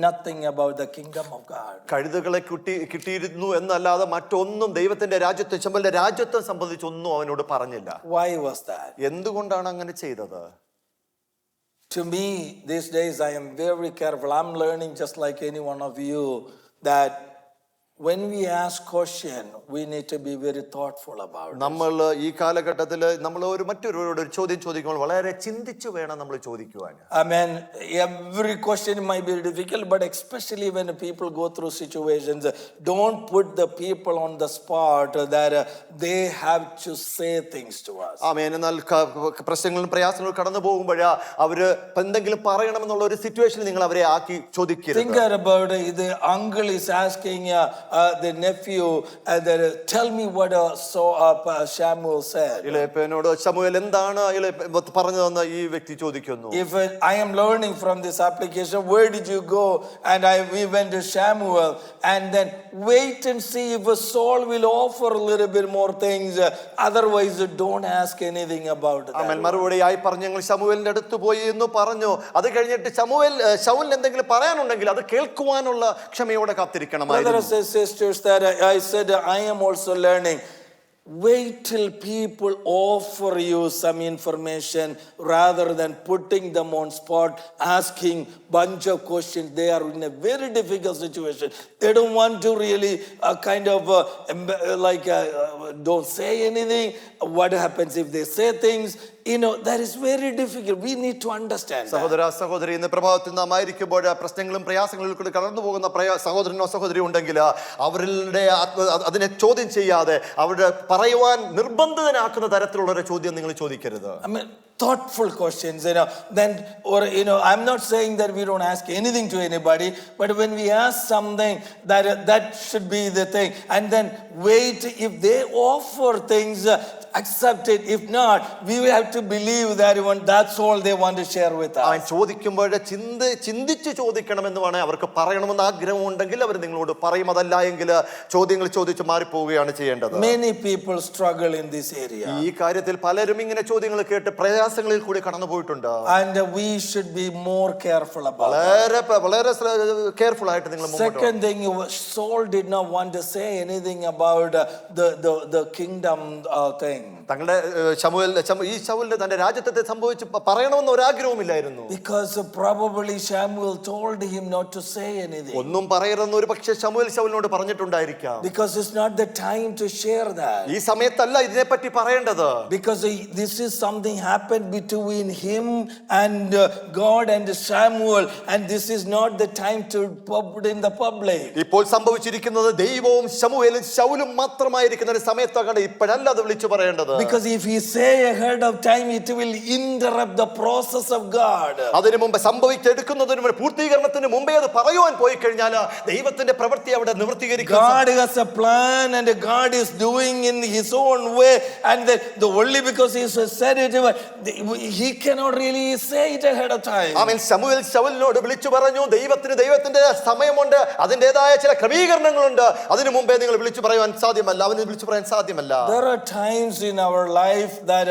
nothing about the kingdom of God. കഴുതകളെ കിട്ടിയിരുന്നു എന്നല്ലാതെ മറ്റൊന്നും ദൈവത്തിന്റെ രാജ്യത്തെ ശമൂവേലിന്റെ രാജ്യത്തെ സംബന്ധിച്ചൊന്നും അവനോട് പറഞ്ഞില്ല. Why was that? എന്തുകൊണ്ടാണ് അങ്ങനെ ചെയ്തത്? To me these days I am very careful. I'm learning just like any one of you that when we ask question we need to be very thoughtful about it. നമ്മൾ ഈ കാലഘട്ടത്തിൽ നമ്മൾ മറ്റൊരുവരോട് ഒരു ചോദ്യം ചോദിക്കുമ്പോൾ വളരെ ചിന്തിച്ചു വേണം നമ്മൾ ചോദിക്കുവാൻ. I mean, every question might be difficult, but especially when people go through situations, don't put the people on the spot that they have to say things to us. ആമേൻ. എന്നാൽ പ്രശ്നങ്ങളും പ്രയാസങ്ങളും കടന്നു പോകുമ്പോഴാ അവര് എന്തെങ്കിലും പറയണമെന്നുള്ള ഒരു സിറ്റുവേഷനിൽ നിങ്ങൾ അവരെ ആക്കി ചോദിക്കരുത്. Think about the uncle is asking the nephew that tell me what Samuel said. ഇളയപ്പനോട് ശമൂവേൽ എന്താണ് പറഞ്ഞതെന്ന് ഈ വ്യക്തി ചോദിക്കുന്നു. If I am learning from this application, where did you go? And we went to Samuel, and then wait and see if Saul will offer a little bit more things. Otherwise don't ask anything about that. ആമേൻ. മറുപടിയായി പറഞ്ഞു, ഞങ്ങൾ ശമൂവേലിന്റെ അടുത്ത് പോയി എന്ന് പറഞ്ഞു. അത് കഴിഞ്ഞിട്ട് ശൗലിന് എന്തെങ്കിലും പറയാനുണ്ടെങ്കിൽ അത് കേൾക്കുവാനുള്ള ക്ഷമയോടെ കാത്തിരിക്കണമായിരുന്നു. Sisters, that I said I am also learning. Wait till people offer you some information rather than putting them on spot, asking bunch of questions. They are in a very difficult situation. They don't want to really kind of don't say anything. What happens if they say things? That is very difficult. We need to understand. സഹോദര സഹോദരി, ഇന്ന് പ്രഭാതത്തിൽ നാം ആയിരിക്കുമ്പോൾ പ്രശ്നങ്ങളും പ്രയാസങ്ങളിൽ കൂടി കടന്നു പോകുന്ന സഹോദരനോ സഹോദരി ഉണ്ടെങ്കിൽ അവരുടെ അതിനെ ചോദ്യം ചെയ്യാതെ അവരുടെ പറയുവാൻ നിർബന്ധിതനാക്കുന്ന തരത്തിലുള്ള ഒരു ചോദ്യം നിങ്ങൾ ചോദിക്കരുത്. I mean, thoughtful questions, then, or I'm not saying that we don't ask anything to anybody, but when we ask something, that should be the thing. And then wait, if they offer things, accept it. If not, we will have to believe that that's all they want to share with us. അവൻ ചോദിക്കുമ്പോൾ ചിന്തിച്ച് ചോദിക്കണമെന്ന് വേണേ അവർക്ക് പറയണമെന്ന് ആഗ്രഹമുണ്ടെങ്കിൽ അവർ നിങ്ങളോട് പറയും. അതല്ല എങ്കിൽ ചോദ്യങ്ങൾ ചോദിച്ച് മാറിപ്പോവുകയാണ് ചെയ്യേണ്ടത്. Many people struggle in this area. ഈ കാര്യത്തിൽ പലരും ഇങ്ങനെ ചോദ്യങ്ങൾ കേട്ട് പ്രയാസങ്ങളിൽ കൂടി കടന്നു പോയിട്ടുണ്ട്. And we should be more careful about it. വളരെ കെയർഫുൾ ആയിട്ട് നിങ്ങൾ. Second thing, Saul did not want to say anything about about the kingdom thing. തങ്ങളുടെ ഈ ശമൂവേലിന് തന്റെ രാജ്യത്തെ സംഭവിച്ച് പറയണമെന്ന് ഒരാഗ്രഹവുമില്ലായിരുന്നു. Because probably Samuel told him not to say anything. ഒന്നും പറയരുതെന്ന് ഒരു പക്ഷേ ശമൂവേലിനോട് പറഞ്ഞിട്ടുണ്ടായിരിക്കാം. Because it's not the time to share that. ഈ സമയത്തല്ല ഇതിനെപ്പറ്റി പറയേണ്ടത്. Because this is something happened between him and God and Samuel, and this is not the time to put it in the public. ഇപ്പോൾ സംഭവിച്ചിരിക്കുന്നത് ദൈവവും ശമൂവേലും ശൗലും മാത്രമായിരിക്കുന്ന ഒരു സമയത്താണ്. ഇപ്പോഴല്ല അത് വിളിച്ചു പറയേണ്ടത്. Because if he say ahead of time, it will interrupt the process of God. അതിനു മുമ്പ് സംഭവിച്ചെടുക്കുന്നതിന് മുമ്പ് പൂർത്തീകരണത്തിന് മുമ്പേ അത് പറയുവാൻ പോയി കഴിഞ്ഞാൽ ദൈവത്തിന്റെ പ്രവൃത്തി അവിടെ നിവൃത്തീകരിക്കും. God has a plan and God is doing in his own way, and the only because he said it, he cannot really say it ahead of time. ആമേൻ. ശമൂവേൽ ശൗലിനോട് വിളിച്ചു പറഞ്ഞു, ദൈവത്തിന്റെ സമയമുണ്ട്, അതിൻ്റെതായ ചില ക്രമീകരണങ്ങളുണ്ട്. അതിനു മുമ്പേ നിങ്ങൾ വിളിച്ചു പറയാൻ സാധ്യമല്ല, അവന് വിളിച്ചു പറയാൻ സാധ്യമല്ല. There are times in our life that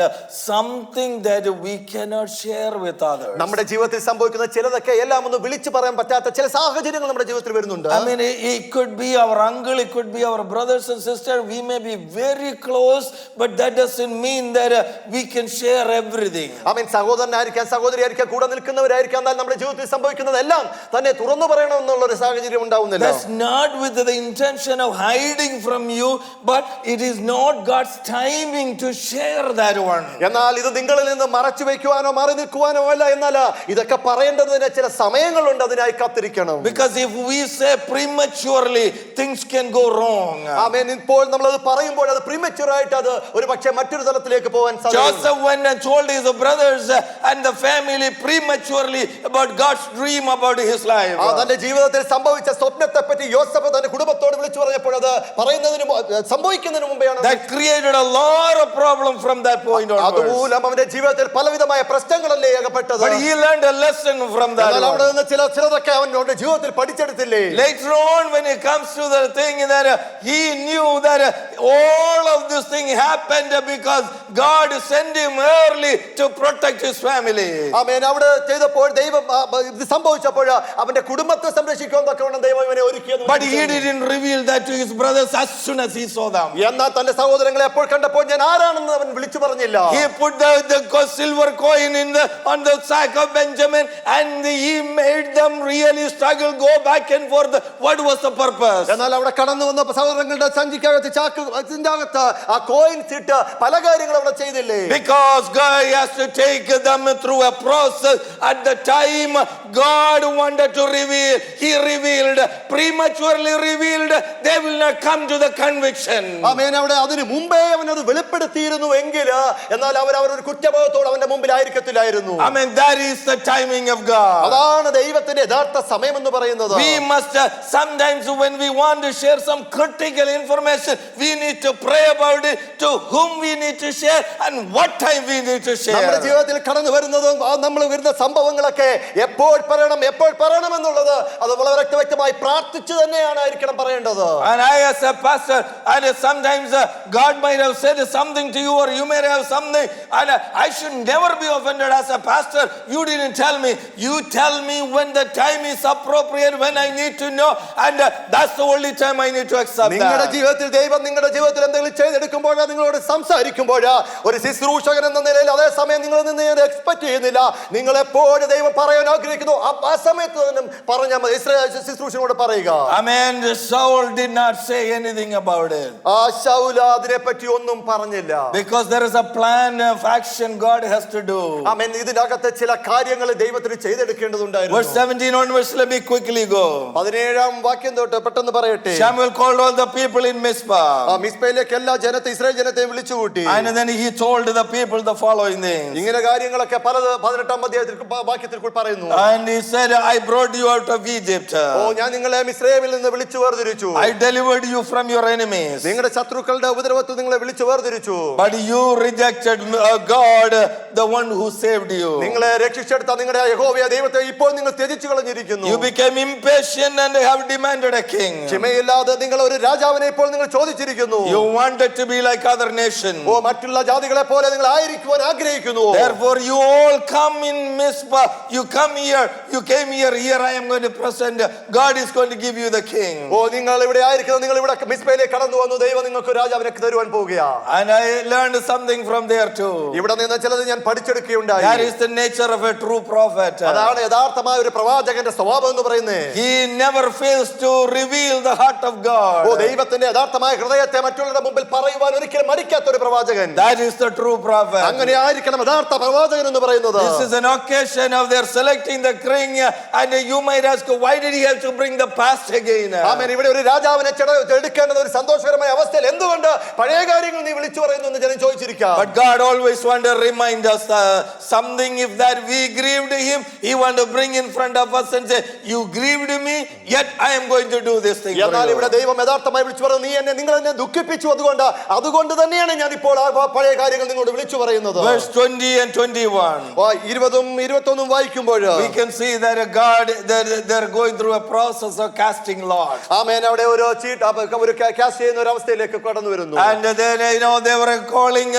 something that we cannot share with others. നമ്മുടെ ജീവിതത്തിൽ സംഭവിക്കുന്ന ചിലതൊക്കെ എല്ലാം ഒന്ന് വിളിച്ചു പറയാൻ പറ്റാത്ത ചില സാഹചര്യങ്ങൾ നമ്മുടെ ജീവിതത്തിൽ വരുന്നുണ്ട്. I mean, it could be our uncle, it could be our brothers and sisters. We may be very close, but that doesn't mean that we can share everything. ആമേൻ. സഹോദരനായിരിക്കാം, സഹോദരിയായിരിക്കാം, കൂടെ നിൽക്കുന്നവരായിരിക്കാം, എന്നാൽ നമ്മുടെ ജീവിതത്തിൽ സംഭവിക്കുന്നതെല്ലാം തന്നെ തുറന്നു പറയണമെന്നുള്ള ഒരു സാഹചര്യം ഉണ്ടാവുന്നില്ല. That's not with the intention of hiding from you, but it is not God's timing to share that one. എന്നാൽ ഇത് നിങ്ങളിൽ നിന്ന് മറച്ചു വെക്കുവാനോ മാറി നിൽക്കുവാനോ അല്ല, എന്നാൽ ഇതൊക്കെ പറയേണ്ടതിന് ചില സമയങ്ങളുണ്ട്, അതിനായി കാത്തിരിക്കണം. Because if we say prematurely, things can go wrong. ആമേൻ. ഇപ്പോൾ നമ്മൾ അത് പറയുമ്പോൾ അത് പ്രീമച്യൂർ ആയിട്ട് അത് ഒരു പക്ഷേ മറ്റൊരു തലത്തിലേക്ക് പോകാൻ സാധ്യത. Joseph went and told his brothers and the family prematurely about God's dream about his life. തന്റെ ജീവിതത്തിൽ സംഭവിച്ച സ്വപ്നത്തെ പറ്റി യോസേഫ് തന്റെ കുടുംബത്തോട് വിളിച്ചു പറഞ്ഞപ്പോൾ അത് സംഭവിക്കുന്നതിന് മുമ്പെയാണ്. That created a lot of problem from that point onwards. അതുമൂലം അവന്റെ ജീവിതത്തിൽ പലവിധമായ പ്രശ്നങ്ങളല്ലേ അകപ്പെട്ടത്. But he learned a lesson from that. അവിടെ നിന്ന് ചിലതൊക്കെ അവന്റെ ജീവിതത്തിൽ പഠിച്ചെടുത്തില്ലേ. Later on, when it comes to the thing that he knew that all of this thing happened because God sent him early to protect his family. ആമേൻ. അവിടെ ചെയ്തപ്പോൾ ദൈവം ഇത് സംഭവിച്ചപ്പോൾ അവന്റെ കുടുംബത്തെ സംരക്ഷിക്കാൻ തക്കവണ്ണം ദൈവം ഇവനെ ഒരുക്കിയത്. But he didn't reveal that to his brothers as soon as he saw them. എന്നാൽ തന്റെ സഹോദരങ്ങളെ എപ്പോൾ കണ്ടപ്പോൾ ഞാൻ ആരാണെന്ന് അവൻ വിളിച്ചു പറഞ്ഞില്ല. He put the silver coin on the sack of Benjamin, and he made them really struggle, go back and forth. What was the purpose? എന്നാൽ അവിടെ കടന്നു വന്ന സഹോദരങ്ങളുടെ സഞ്ചിക്കകത്ത് ചാക്കിന്റെ ആ കോയിൻസ് ഇട്ട് പല കാര്യങ്ങൾ അവിടെ ചെയ്തില്ലേ. Because God has to take them through a process. At the time God wanted to reveal, he revealed, prematurely revealed, they will not come to the conviction. ആമേൻ. അവിടെ അതിനു മുമ്പേ അവൻ അത് വെളിപ്പെടുത്തിയിരുന്നു എങ്കിൽ എന്നാൽ അവരൊരു കുറ്റബോധത്തോടെ അവന്റെ മുമ്പിൽ ആയിരിക്കത്തില്ലായിരുന്നു. I mean, that is the timing of God. അതാണ് ദൈവത്തിന്റെ യഥാർത്ഥ സമയം എന്ന് പറയുന്നത്. We must sometimes when we want to share some critical information, we need to pray about it, to whom we need to share and what time we need to share. നമ്മുടെ ജീവിതത്തിൽ കടന്നു വരുന്നതും നമ്മൾ വരുന്ന സംഭവങ്ങളൊക്കെ എപ്പോൾ പറയണം എന്നുള്ളത് അത് വളരെ വ്യക്തമായി പ്രാർത്ഥിച്ചു തന്നെയാണ് ആയിരിക്കണം പറയേണ്ടത്. And I as a pastor, and sometimes God might have said something to you, or you may have something, and I should never be offended as a pastor. You didn't tell me. You tell me when the time is appropriate, when I need to know, and that's the only time I need to accept that. നിങ്ങളുടെ ജീവിതത്തിൽ ദൈവം നിങ്ങളുടെ ജീവിതത്തിൽ എന്തെങ്കിലും ചെയ്തെടുക്കുമ്പോൾ നിങ്ങളോട് സംസാരിക്കുമ്പോൾ ഒരു ശുശ്രൂഷകൻ എന്ന നിലയിൽ അതേ സമയം നിങ്ങളിൽ നിന്ന് എക്സ്പെക്ട് ചെയ്യുന്നില്ല. നിങ്ങൾ എപ്പോഴും ദൈവം പറയാൻ ആഗ്രഹിക്കുന്നു ആ സമയത്ത് പറഞ്ഞാൽ മതി. ശുശ്രൂഷനോട് പറയുക. Amen. Saul did not say anything about it. ആ ശൗൽ അതിനെ പറ്റി ഒന്നും പറഞ്ഞില്ല. Because there is a plan of action God has to do. ആമേൻ. ഇതിനകത്തെ ചില കാര്യങ്ങൾ ദൈവത്തിന് ചെയ്തെടുക്കേണ്ടതുണ്ടായിരുന്നു. Verse 17 onwards, let me quickly go. 17 വാക്യം തൊട്ട് പെട്ടെന്ന് പറയട്ടെ. Samuel called all the people in Mizpah. മിസ്പയിലേക്ക് എല്ലാ ഇസ്രായേൽ ജനത്തെ വിളിച്ചു കൂട്ടി. And then he told the people the following things. ഇങ്ങനെ കാര്യങ്ങളൊക്കെ 18 അധ്യായത്തിൽ വാക്യത്തിൽ പറയുന്നു. And he said, I brought you out of Egypt. ഞാൻ നിങ്ങളെ മിസ്രയീമിൽ നിന്ന് വിളിച്ചു വേർതിരിച്ചു. I delivered you from your enemies. നിങ്ങളുടെ ശത്രുക്കളുടെ ഉപദ്രവത്തിൽ നിങ്ങളെ വിളിച്ചു വേർതിരിച്ചു. But you rejected God, the one who saved you. നിങ്ങളെ രക്ഷിച്ചെടുത്ത നിങ്ങളുടെ യഹോവയായ ദൈവത്തെ ഇപ്പോൾ നിങ്ങൾ ത്യജിച്ചു കളഞ്ഞിരിക്കുന്നു. You became impatient and have demanded a king. ക്ഷമയില്ലാതെ നിങ്ങൾ ഒരു രാജാവിനെ ഇപ്പോൾ നിങ്ങൾ ചോദിച്ചിരിക്കുന്നു. You wanted to be like other nations. മറ്റുള്ള ജാതികളെ പോലെ നിങ്ങൾ ആയിരിക്കുവാൻ ആഗ്രഹിക്കുന്നു. Therefore you all come in Mizpah. You come here. You came here. Here I am going to present. God is going to give you the king. നിങ്ങൾ ഇവിടെ ആയിരിക്കുന്നു. നിങ്ങൾ ഇവിടെ മിസ്പയിലേക്ക് കടന്നു വന്നു. ദൈവം നിങ്ങൾക്ക് രാജാവിനെ തരുവാൻ പോവുകയാ. And I learned something from there too. ഇവിടെ നിന്ന് ചിലത് ഞാൻ പഠിച്ചെടുക്കുകയുണ്ടായി. That is the nature of a true prophet. അതാണ് യഥാർത്ഥമായ ഒരു പ്രവാചകന്റെ സ്വഭാവം എന്ന് പറയുന്നത്. He never fails to reveal the heart of God. ദൈവത്തിന്റെ യഥാർത്ഥമായ ഹൃദയത്തെ മറ്റുള്ളവരുടെ മുമ്പിൽ പറയുവാൻ ഒരിക്കലും മടിക്കാത്ത ഒരു പ്രവാചകൻ. That is the true prophet. അങ്ങനെ ആയിരിക്കണം യഥാർത്ഥ പ്രവാചകൻ എന്ന് പറയുന്നത്. This is an occasion of their selecting the king, and you might ask, why did he have to bring the past again? ആമേൻ. ഇവിടെ ഒരു രാജാവിനെ എടുക്കേണ്ടത് ഒരു സന്തോഷകരമായ അവസ്ഥയിൽ എന്തുകൊണ്ട് പഴയ കാര്യങ്ങൾ നീ വിളിച്ചു പറയുന്നു എന്ന് ജനം ചോദിച്ചിരിക്കാം. But God always want to remind us something. If that we grieved him, he want to bring in front of us and say, you grieved me, yet I am going to do this thing for എന്നാൽ ഇവിടെ you. ദൈവം യഥാർത്ഥമായി വിളിച്ചു പറഞ്ഞു, നിങ്ങൾ എന്നെ ദുഃഖിപ്പിച്ചു, അതുകൊണ്ട് തന്നെയാണ് ഞാൻ ഇപ്പോൾ ആ പഴയ കാര്യങ്ങൾ നിങ്ങളോട് വിളിച്ചു പറയുന്നത്. Verse 20 and 21. 20 21 വായിക്കുമ്പോൾ we can see that God, they're going through a process of casting lot. ആമേൻ. അവിടെ ഒരു കാസ്റ്റ് ചെയ്യുന്ന ഒരു അവസ്ഥയിലേക്ക് കടന്നു വരുന്നു. And then they were calling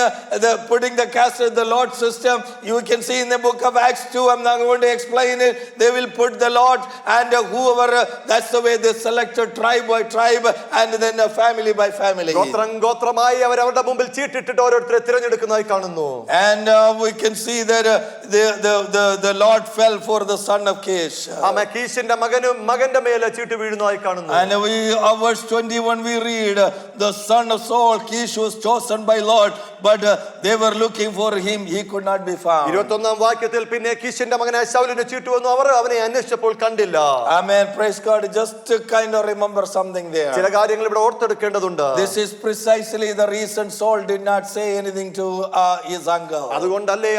putting the cast in the lot system. You can see in the book of Acts 2. I'm not going to explain it. They will put the lot, and whoever, that's the way they selected tribe by tribe, and then family by family. ഗോത്രമായി അവരുടെ മുമ്പിൽ ചീട്ടിട്ടിട്ട് ഓരോരുത്തരെ തിരഞ്ഞെടുക്കുന്നതായി കാണുന്നു. And we can see that the lot fell for the son of Kish. ആമേൻ. കീശിന്റെ മകന്റെ മേലെ ചീട്ട് വീഴുന്നതായി കാണുന്നു. And verse 21 we read, the son of Saul, Kish, was chosen by Lord, but they were looking for him, he could not be found. 21 വാക്യത്തിൽ പിന്നെ കീശിന്റെ മകനായ ശൗലിനെ ചീട്ട് വന്നു, അവർ അവനെ അന്വേഷിച്ചപ്പോൾ കണ്ടില്ല. Amen. Praise God. Just to kind of remember something there. ചില കാര്യങ്ങൾ ഇവിടെ ഓർത്തെടുക്കേണ്ടതുണ്ട്. This is precisely the reason Saul did not say anything to his uncle. അതുകൊണ്ടല്ലേ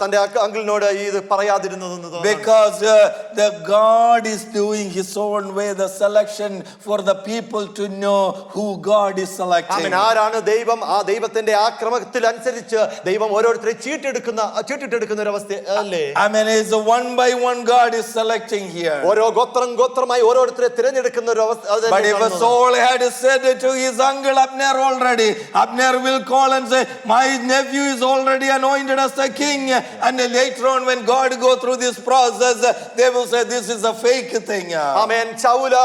തന്റെ അങ്കിളിനോട് ഇത് പറയാതിരുന്നത്. Because the God is doing his own way the selection for the people to know who God is selecting. ആരാണ് ദൈവം, ആ ദൈവത്തിന്റെ ആ ക്രമത്തിൽ അനുസരിച്ച് ദൈവം ഓരോരുത്തരെ ചീട്ടിട്ടെടുക്കുന്ന ഒരു അവസ്ഥ അല്ലേ. I mean, it's a one by one God is selecting here. ഓരോ ഗോത്രമായി ഓരോരുത്തരെ തിരഞ്ഞെടുക്കുന്ന ഒരു അവസ്ഥ. But if Saul had said to his uncle Abner already, Abner will call and say, my nephew is already anointed as the king, and later on when God go through this process, they will say this is a fake thing. ആമേൻ. ശൗല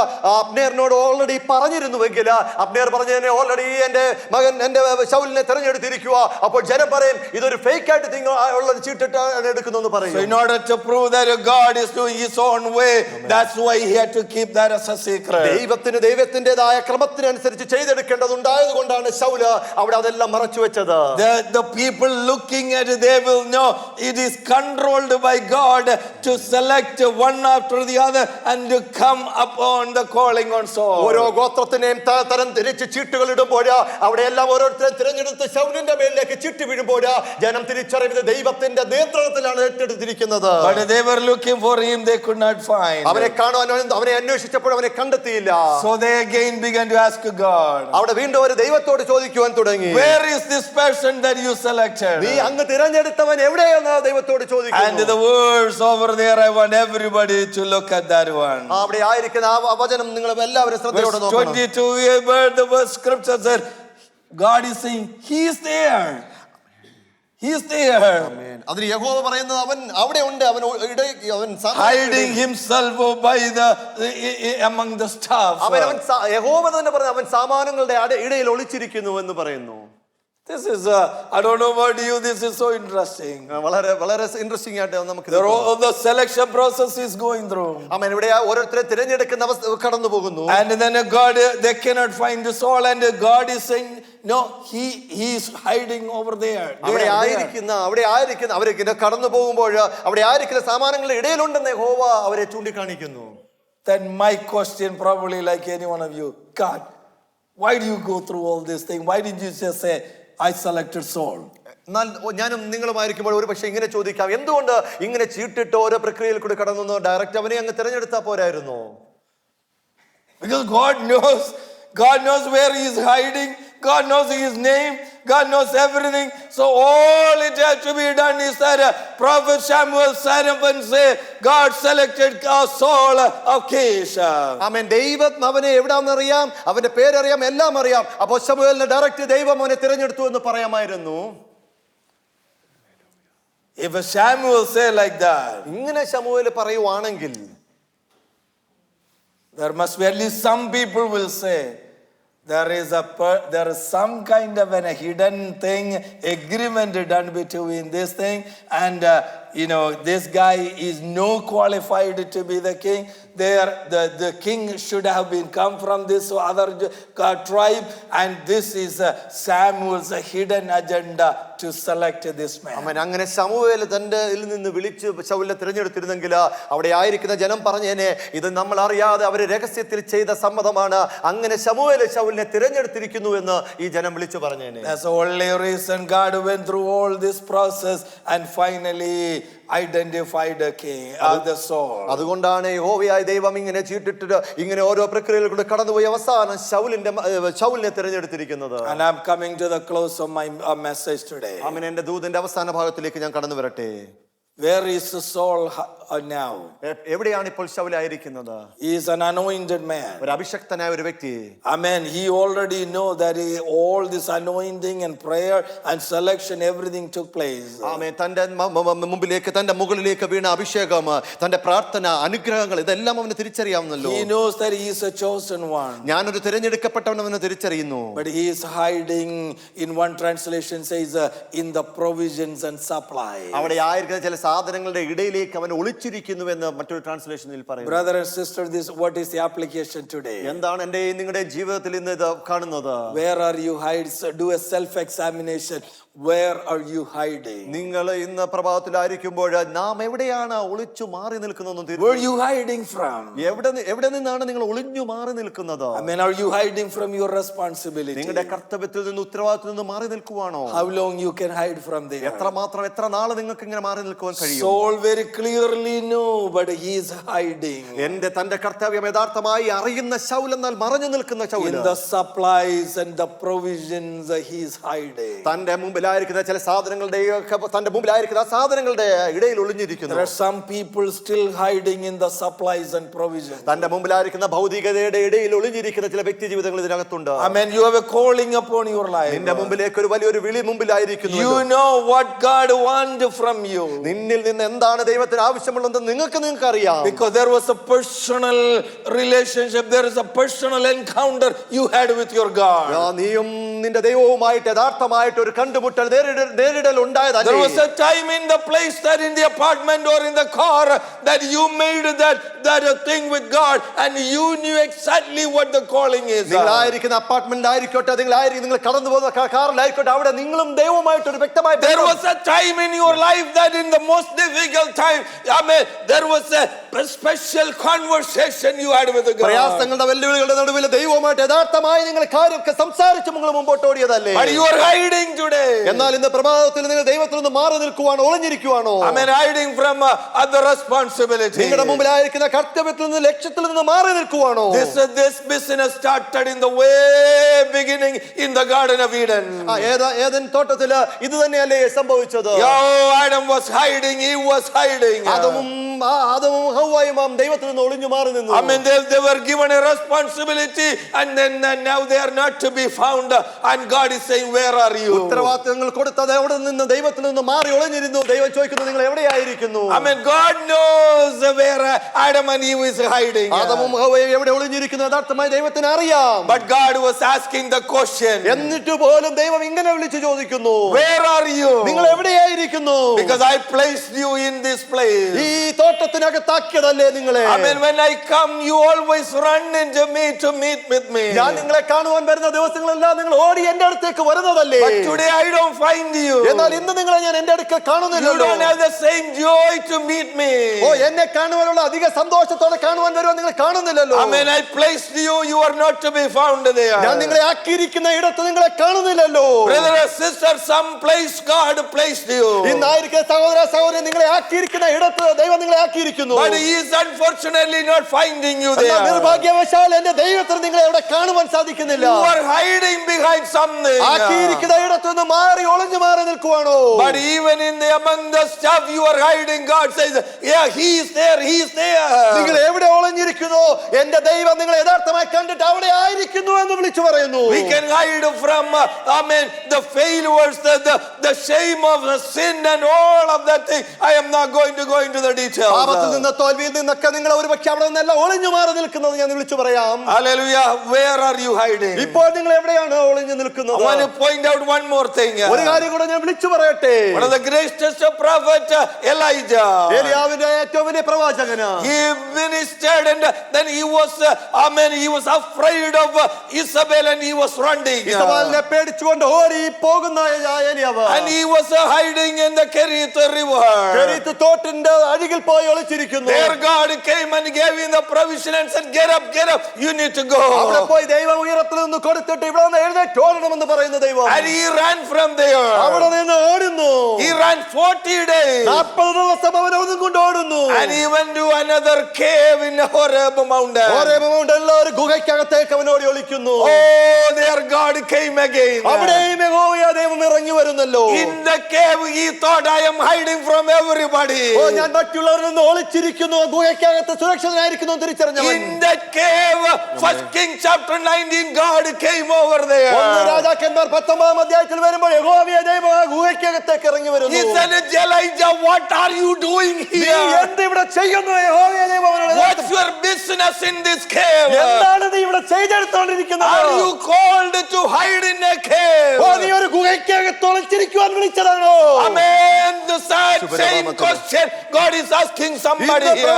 അബ്നേറിനോട് already പറഞ്ഞിരുന്നുവെങ്കിൽ അബ്നേർ പറഞ്ഞതിനെ already എന്റെ ശൗലിനെ തെരഞ്ഞെടുത്തിരിക്കുക. അപ്പോൾ ജനം പറയും ഇതൊരു ഫേക്ക് ആയിട്ട് ഉള്ളത് ചീട്ടിട്ട് എടുക്കുന്നു പറയും. So in order to prove that God is doing his own way, that's why he had to keep that as a secret. ദൈവത്തിന്റേതായ ക്രമത്തിനനുസരിച്ച് ചെയ്തെടുക്കേണ്ടതുണ്ടായത് കൊണ്ടാണ് ശൗല അവിടെ അതെല്ലാം മറച്ചു വെച്ചത്. The people looking at it, they will know it is controlled by God to select one after the other and to come upon the calling on Saul. ഓരോ ഗോത്രത്തിനെയും തരം തിരിച്ച് ചീട്ടുകൾ ഇടുമ്പോൾ അവിടെ എല്ലാം ഓരോരുത്തരെ തിരഞ്ഞെടുത്ത് ശൗലിന്റെ മേലിലേക്ക് ചീട്ട് വീഴുമ്പോൾ ജനം തിരിച്ചറിയുന്നത് ദൈവത്തിന്റെ നിയന്ത്രണത്തിലാണ് ഏറ്റെടുത്തിരിക്കുന്നത്. But they were looking for him, they could not find. അവനെ കാണുവാൻ അവനെ അന്വേഷിച്ചപ്പോൾ അവനെ കണ്ടെത്തിയില്ല. So they again began to ask God. അവിടെ വീണ്ടും ഒരു ദൈവത്തോട് ചോദിക്കുവാൻ തുടങ്ങി, where is this person that you selected? നീ അങ്ങ് തിരഞ്ഞെടുത്തവൻ എവിടെയെന്ന് ദൈവത്തോട് ചോദിക്കുന്നു. And the words over there, I want everybody to look at that one. അവിടെ ആയിരിക്കുന്ന ആ വചനം നിങ്ങൾ എല്ലാവരും ശ്രദ്ധയോടെ നോക്കണം. 22 where the verse scripture said God is saying he is there. He is there. Amen. അതിന് യഹോവ പറയുന്നത് അവൻ അവിടെ ഉണ്ട്, അവൻ hiding himself by among the staff. യഹോവ തന്നെ പറഞ്ഞു അവൻ സാമാനങ്ങളുടെ ഇടയിൽ ഒളിച്ചിരിക്കുന്നു എന്ന് പറയുന്നു. This is I don't know about you, this is so interesting. വളരെ വളരെ ഇൻട്രസ്റ്റിംഗ് ആയിട്ട് നമുക്ക് the selection process is going through. ആമേൻ. ഇവിടെ ഓരോരുത്തരെ തിരഞ്ഞെടുക്കുന്ന അവസ്ഥ കടന്നു പോകുന്നു. And then God, they cannot find the soul, and God is saying no, he is hiding over there. അവിടെ ആയിരിക്കുന്ന അവരെ കടന്നു പോകുമ്പോൾ അവിടെ ആയിരിക്കുന്ന സാമാനങ്ങളുടെ ഇടയിലുണ്ടെന്ന് യഹോവ അവരെ ചൂണ്ടിക്കാണിക്കുന്നു. Then my question, probably like any one of you, God, why do you go through all this thing? Why did you just say I selected Saul? എന്നാൽ ഞാനും നിങ്ങളുമായിരിക്കുമ്പോൾ ഒരു പക്ഷെ ഇങ്ങനെ ചോദിക്കാം, എന്തുകൊണ്ട് ഇങ്ങനെ ചീട്ടിട്ട് ഓരോ പ്രക്രിയയിൽ കൂടി കടന്നു ഡയറക്റ്റ് അവനെ അങ്ങ് തിരഞ്ഞെടുത്താൽ പോരായിരുന്നു? Because God knows where he is hiding. God knows his name. God knows everything. So all it has to be done is that Prophet Samuel sat up and said, God selected Saul of Kish. ആമേൻ. ദൈവം അവനെ എവിടാന്നറിയാം, അവന്റെ പേരറിയാം, എല്ലാം അറിയാം. അപ്പോൾ ശമൂവേലിനെ direct ദൈവം അവനെ തിരഞ്ഞെടുത്തു എന്ന് പറയാമായിരുന്നു. If Samuel say like that, ഇങ്ങനെ ശമൂവേൽ പറയുവാണെങ്കിൽ there must be at least some people will say there is some kind of a hidden thing, agreement done between this thing, and this guy is no qualified to be the king. The king should have been come from this other tribe, and this is Samuel's hidden agenda to select this man. അങ്ങനെ ശമൂവേൽ തന്റെ നിന്ന് വിളിച്ച് ശൗലിനെ തിരഞ്ഞെടുത്തിരുന്നെങ്കിൽ അവിടെ ആയിരിക്കുന്ന ജനം പറഞ്ഞേനെ, ഇത് നമ്മൾ അറിയാതെ അവര് രഹസ്യത്തിൽ ചെയ്ത സമ്മതമാണ്, അങ്ങനെ ശമൂവേൽ ശൗലിനെ തിരഞ്ഞെടുത്തിരിക്കുന്നു എന്ന് ഈ ജനം വിളിച്ചു പറഞ്ഞേനെ. That's the only reason God went through all this process and finally identified a king, the Saul. അതുകൊണ്ടാണ് യഹോവയായ ദൈവം ഇങ്ങനെ ചീട്ടിട്ട് ഇങ്ങനെ ഓരോ പ്രക്രിയകളിലൂടെ കടന്നുപോയി അവസാനം ശൗലിനെ തിരഞ്ഞെടുത്തിരിക്കുന്നത്. And I'm coming to the close of my message today. ആമേൻ. എന്റെ ദൂതിന്റെ അവസാന ഭാഗത്തിലേക്ക് ഞാൻ കടന്നു വരട്ടെ. Where is Saul now? എവിടെയാണ് ഇപ്പോൾ ശൗൽ ആയിരിക്കുന്നത്? He is an anointed man. ഒരു അഭിഷക്തനായ ഒരു വ്യക്തി. Amen. He already know that all this anointing and prayer and selection, everything took place. ആമേൻ. തന്റെ മുമ്പിലേക്ക് തന്റെ മുകളിലേക്ക് വീണ അഭിഷേകം, തന്റെ പ്രാർത്ഥന, അനുഗ്രഹങ്ങൾ, ഇതെല്ലാം അവന് തിരിച്ചറിയാവുന്നല്ലോ. He knows that he is a chosen one. ഞാനൊരു തിരഞ്ഞെടുക്കപ്പെട്ടവനെന്ന് തിരിച്ചറിയുന്നു. But he is hiding, in one translation says, in the provisions and supply. അവിടെ ആയിരിക്കുന്ന ചില സാധനങ്ങളുടെ ഇടയിലേക്ക് അവൻ ഒളിച്ചിരിക്കുന്നുവെന്ന് മറ്റൊരു ട്രാൻസ്ലേഷനിൽ പറയുന്നു. Brother and sister, what is the application today? എന്താണ് എന്റെ നിങ്ങളുടെ ജീവിതത്തിൽ ഇന്ന് ഇത് കാണുന്നത്? Where are you hiding? Do a self examination. Where are you hiding? നിങ്ങൾ ഇന്ന് പ്രഭാതത്തിലായിരിക്കുമ്പോൾ നാം എവിടെയാണ് ഒളിച്ചു മാറി നിൽക്കുന്നത്? Where are you hiding from? എവിടെ നിന്നാണ് നിങ്ങൾ ഒളിഞ്ഞു മാറി നിൽക്കുന്നത്? I mean, are you hiding from your responsibility? നിങ്ങളുടെ കർത്തവ്യത്തിൽ നിന്ന്, ഉത്തരവാദിത്തത്തിൽ നിന്ന് മാറി നിൽക്കുവാണോ? How long you can hide from there? എത്ര നാൾ നിങ്ങൾക്ക് ഇങ്ങനെ മാറി നിൽക്കുവാൻ കഴിയും? Saul very clearly know, but he is hiding. തന്റെ കർത്തവ്യം യഥാർത്ഥമായി അറിയുന്ന ശൗൽ എന്നാൽ മറഞ്ഞു നിൽക്കുന്ന Saul. In the supplies and the provisions, he is hiding. തന്റെ മുമ്പിലായിരിക്കുന്ന ചില സാധനങ്ങളുടെ തന്റെ മുമ്പിലായിരിക്കുന്ന സാധനങ്ങളുടെ ഇടയിൽ ഒളിഞ്ഞിരിക്കുന്നു. There are some people still hiding in the supplies and provisions. തന്റെ മുമ്പിലായിരിക്കുന്ന ഭൗതികതയുടെ ഇടയിൽ ഒളിഞ്ഞിരിക്കുന്ന ചില വ്യക്തി ജീവിതങ്ങൾ ഇതിനകത്തുണ്ട്. Amen. You have a calling upon your life. നിന്റെ മുമ്പിലേക്ക് ഒരു വലിയൊരു വിളി മുമ്പിലായിരിക്കുന്നു. You know what God wants from you. നിന്നിൽ നിന്ന് എന്താണ് ദൈവത്തിന് ആവശ്യമുള്ളതെന്ന് നിങ്ങൾക്ക് അറിയാം. Because there was a personal relationship, there is a personal encounter you had with your God. നീയും നിന്റെ ദൈവവുമായിട്ട് യഥാർത്ഥമായിട്ട് ഒരു കണ്ടുമുട്ടൽ നേരിടൽ ഉണ്ടായതാണ്. There was a time in the place, that in the apartment or in the car, that you made that a thing with God, and you knew exactly what the calling is. നിങ്ങളായിരിക്കുന്ന apartment ആയിരിക്കട്ടെ, നിങ്ങൾ കടന്നു പോകുന്ന കാറിലായിരിക്കട്ടെ, അവിടെ നിങ്ങളും ദൈവവുമായിട്ട് ഒരു വ്യക്തമായ There was a time in your life that in the most difficult time, amen, there was a special conversation you had with God. പ്രയാസങ്ങളുടെ വെല്ലുവിളികളുടെ നടുവിൽ ദൈവവുമായിട്ട് യഥാർത്ഥമായി നിങ്ങൾ കാര്യമൊക്കെ സംസാരിച്ച് നിങ്ങൾ മുമ്പോട്ട് ഓടിയതല്ലേ? But you are hiding today. എന്നാൽ ഇന്ന് പ്രഭാതത്തിൽ നിങ്ങൾ ദൈവത്തിൽ നിന്ന് മാറി നിൽക്കുവാണോ, ഒളിഞ്ഞിരിക്കുവാണോ? Amen. Hiding from other responsibilities. നിങ്ങളുടെ മുമ്പിലായിരിക്കുന്ന കർത്തവ്യത്തിൽ നിന്ന്, ലക്ഷ്യത്തിൽ നിന്ന് മാറി നിൽക്കുവാണോ? This business started in the way beginning in the Garden of Eden. Eden തോട്ടത്തിൽ ഇത് തന്നെയല്ലേ സംഭവിച്ചത്? Adam was hiding, he was hiding. ആദമും ഹവ്വായും ദൈവത്തിൽ നിന്ന് ഒളിഞ്ഞു മാറി നിന്നു. I mean, they were given a responsibility, and then now they are not to be found, and God is saying, where are you? ഉത്തരവാദിത്തങ്ങൾ കൊടുത്തത് എവിടെ നിന്ന്? ദൈവത്തിൽ നിന്ന് മാറി ഒളിഞ്ഞിരുന്നു. ദൈവം ചോദിക്കുന്നു, നിങ്ങൾ എവിടെയായിരിക്കുന്നു? I mean, God knows where Adam and Eve is hiding. ആദമും ഹവ്വയും എവിടെ ഒളിഞ്ഞിരിക്കുന്നു യഥാർത്ഥമായി ദൈവത്തിന് അറിയാം. But God was asking the question. എന്നിട്ട് പോലും ദൈവം ഇങ്ങനെ വിളിച്ചു ചോദിക്കുന്നു, where are you? നിങ്ങൾ എവിടെയായിരിക്കുന്നു? Because I placed you in this place. ഈ തോട്ടത്തിനകത്താക്കിയതല്ലേ നിങ്ങളെ? I mean, when I come, you always run into me to meet with me. ഞാൻ നിങ്ങളെ കാണുവാൻ വരുന്ന ദിവസങ്ങളെല്ലാം നിങ്ങൾ ഓടി എന്റെ അടുത്തേക്ക് വരുന്നതല്ലേ? But today I don't find you. എന്നാൽ ഇന്ന് നിങ്ങളെ ഞാൻ എന്റെ അടുക്കൽ കാണുന്നില്ലല്ലോ. You don't have the same joy to meet me. എന്നെ കാണുവാനുള്ള അധിക സന്തോഷത്തോടെ കാണുവാൻ വരുവാൻ നിങ്ങൾ കാണുന്നില്ലല്ലോ. I mean, I placed you, you are not to be found there. ഞാൻ നിങ്ങളെ ആക്കിയിരിക്കുന്ന ഇടത്ത് നിങ്ങളെ കാണുന്നില്ലല്ലോ. Brother or sister, some place God placed you. ഇന്നായിരിക്കുന്ന സഹോദര സഹോദരി, നിങ്ങളെ ആക്കിയിരിക്കുന്ന ഇടത്ത് ദൈവം നിങ്ങളെ ആക്കിയിരിക്കുന്നു. But he is unfortunately not finding you there. നിർഭാഗ്യവശാൽ എന്റെ ദൈവത്തിന് നിങ്ങളെ അവിടെ കാണുവാൻ സാധിക്കുന്നില്ല. You are hiding behind something. ആക്കിയിരിക്കുന്ന ഇടത്ത് നിന്ന് മാറി ഒളിഞ്ഞു മാറി നിൽക്കുവാണോ? But even in among the stuff you are hiding, God says, yeah, he is there, he is there. നിങ്ങൾ എവിടെ ഒളിഞ്ഞിരിക്കുന്നു? ഒളിച്ചിരിക്കുന്നു. എന്റെ ദൈവം നിങ്ങളെ യഥാർത്ഥമായി കണ്ടിട്ട് അവിടെ ആയിരിക്കുന്നു എന്ന് വിളിച്ചു പറയുന്നു. We can hide from, the failures, the shame of the sin and all of that thing. I am not going to go into the details. പാപത്തിൽ നിന്ന് തോൽവിയിൽ നിന്നൊക്കെ നിങ്ങൾ ഒരുപക്ഷെ അവിടെ നിന്നല്ല ഒളിഞ്ഞു മാറി നിൽക്കുന്നത് ഞാൻ വിളിച്ചു പറയാം. Hallelujah. Where are you hiding? ഇപ്പോൾ നിങ്ങൾ എവിടെയാണ് ഒളിഞ്ഞു നിൽക്കുന്നത്? I want to point out one more thing. ഒരു കാര്യം കൂടെ ഞാൻ വിളിച്ചു പറയട്ടെ. One of the greatest prophet, Elijah. ഏലിയാവിന്റെ ഏറ്റവും വലിയ പ്രവാചകനാ. He ministered and then he was afraid of Isabel and he was running. ഇസബേലിനെ പേടിച്ചുകൊണ്ട് ഓടി പോകുന്ന ഏലിയാവ്. And he was hiding in the Kerith river. കെരീത്ത് തോട്ടിന്റെ അരികിൽ പോയി ഒളിച്ചിരിക്കുന്നു. There God came and gave him the provision and said, get up, you need to go. അവിടെ പോയി ദൈവം ഉയരത്തിൽ നിന്ന് കൊടുത്തിട്ട് ഇവിടെ നിന്ന് എഴുന്നേറ്റ് ഓടണമെന്ന് പറയുന്ന ദൈവം. And he ran from there. അവിടെ നിന്ന് ഓടുന്നു. He ran 40 days. 40 ദിവസം അവൻ ഒന്നും കൊണ്ട് ഓടുന്നു. And he went to another cave in Horeb mountain. Horeb മൗണ്ടനിൽ ഒരു ഗുഹയ്ക്കകത്തേക്ക് അവൻ ഓടി ഒളിക്കുന്നു. Oh, there God came again. അവിടെയും യഹോവയായ ദൈവം ഇറങ്ങി വരുന്നല്ലോ. In the cave he thought, I am hiding from everybody. ഞാൻ മറ്റുള്ളവരിൽ നിന്ന് ഒളിച്ചിരിക്കുന്നു, ഗുഹയ്ക്കകത്ത് സുരക്ഷിതനായിരിക്കുന്നു തിരിച്ചറിഞ്ഞവൻ. In the cave, 1 Kings chapter 19, God came over there. ഒന്ന് രാജാക്കന്മാർ 19 അധ്യായത്തിൽ വരുമ്പോൾ യഹോവയായ ദൈവം ആ ഗുഹയ്ക്കകത്തേക്ക് ഇറങ്ങി വരുന്നു. He said, Elijah, what are you doing നീ here? എന്ത് ഇവിടെ ചെയ്യുന്നു? യഹോവയായ ദൈവം അവനോട് What's your business in this cave? എന്താണ് നീ ഇവിടെ ചെയ്തെടുത്തോണ്ടിരിക്കുന്നത്? Are you called to hide in a cave? നീ ഒരു ഗുഹയ്ക്കകത്ത് ഒളിച്ചിരിക്കുവാൻ വിളിച്ചതാണോ? Amen. The same question God is asking somebody here.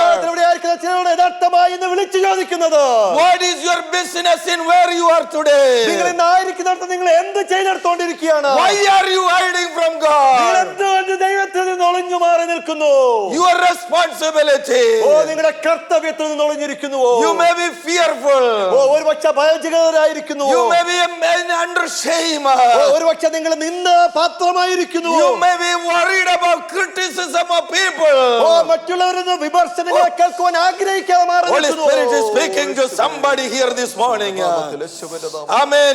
യഥാർത്ഥമായി ഇന്ന് വിളിച്ചു ചോദിക്കുന്നത്, What is your business in where you are today? നിങ്ങൾ ഇന്നായിരിക്കുന്നിടത്ത് നിങ്ങൾ എന്ത് ചെയ്തെടുത്തോണ്ടിരിക്കുകയാണ്? Why are you hiding from God? എന്തുകൊണ്ട് ദൈവത്തിൽ നിന്ന് ഒളിഞ്ഞു മാറി നിൽക്കുന്നു? Your responsibility. നിങ്ങളുടെ കർത്തവ്യത്തിൽ നിന്ന് ഒളിഞ്ഞിരിക്കുന്നുവോ? You may be fearful. ഒരു പക്ഷെ ഭയചകിതരായിരിക്കുന്നു. You may be under shame. ഒരു പക്ഷെ നിങ്ങൾ നിന്ന് പാത്രമായിരിക്കുന്നു. You may be worried about criticism of people. മറ്റുള്ളവരിൽ നിന്ന് വിമർശനങ്ങൾ കേൾക്കുവാൻ ആഗ്രഹിക്കാതെ മാറി Holy നിൽക്കുന്നു. Spirit is speaking to somebody here this morning. Amen.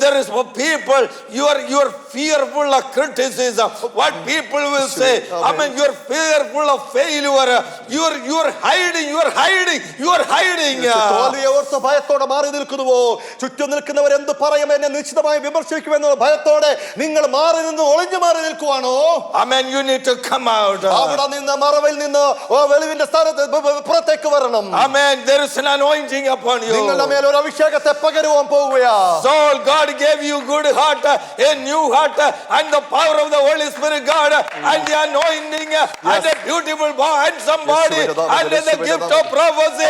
There is people, you are fearful of criticism. What people will say. Amen. You are fearful of failure. You are hiding. തോൽവിയെ ഓർത്ത് ഭയത്തോടെ മാറി നിൽക്കുന്നുവോ? ചുറ്റും നിൽക്കുന്നവർ എന്ത് പറയും, എന്നെ നിശ്ചിതമായി വിമർശിക്കുമെന്ന ഭയത്തോടെ നിങ്ങൾ മാറി നിന്ന് ഒളിഞ്ഞു മാറി നിൽക്കുവാണോ? Amen. You need to come out. അവിടെ നിന്ന് മറവിൽ നിന്ന് വെളിവിന്റെ സ്ഥാനത്ത് പുറത്തേക്ക് വരണം. Amen. There is an anointing upon you. നിങ്ങളുടെ മേൽ ഒരു അഭിഷേകത്തെ പകരുവാൻ പോവുകയാ. Saul, God gave you good heart, a new heart, and the power of the Holy Spirit, God, and the anointing, and a beautiful handsome body, and the gift of prophecy,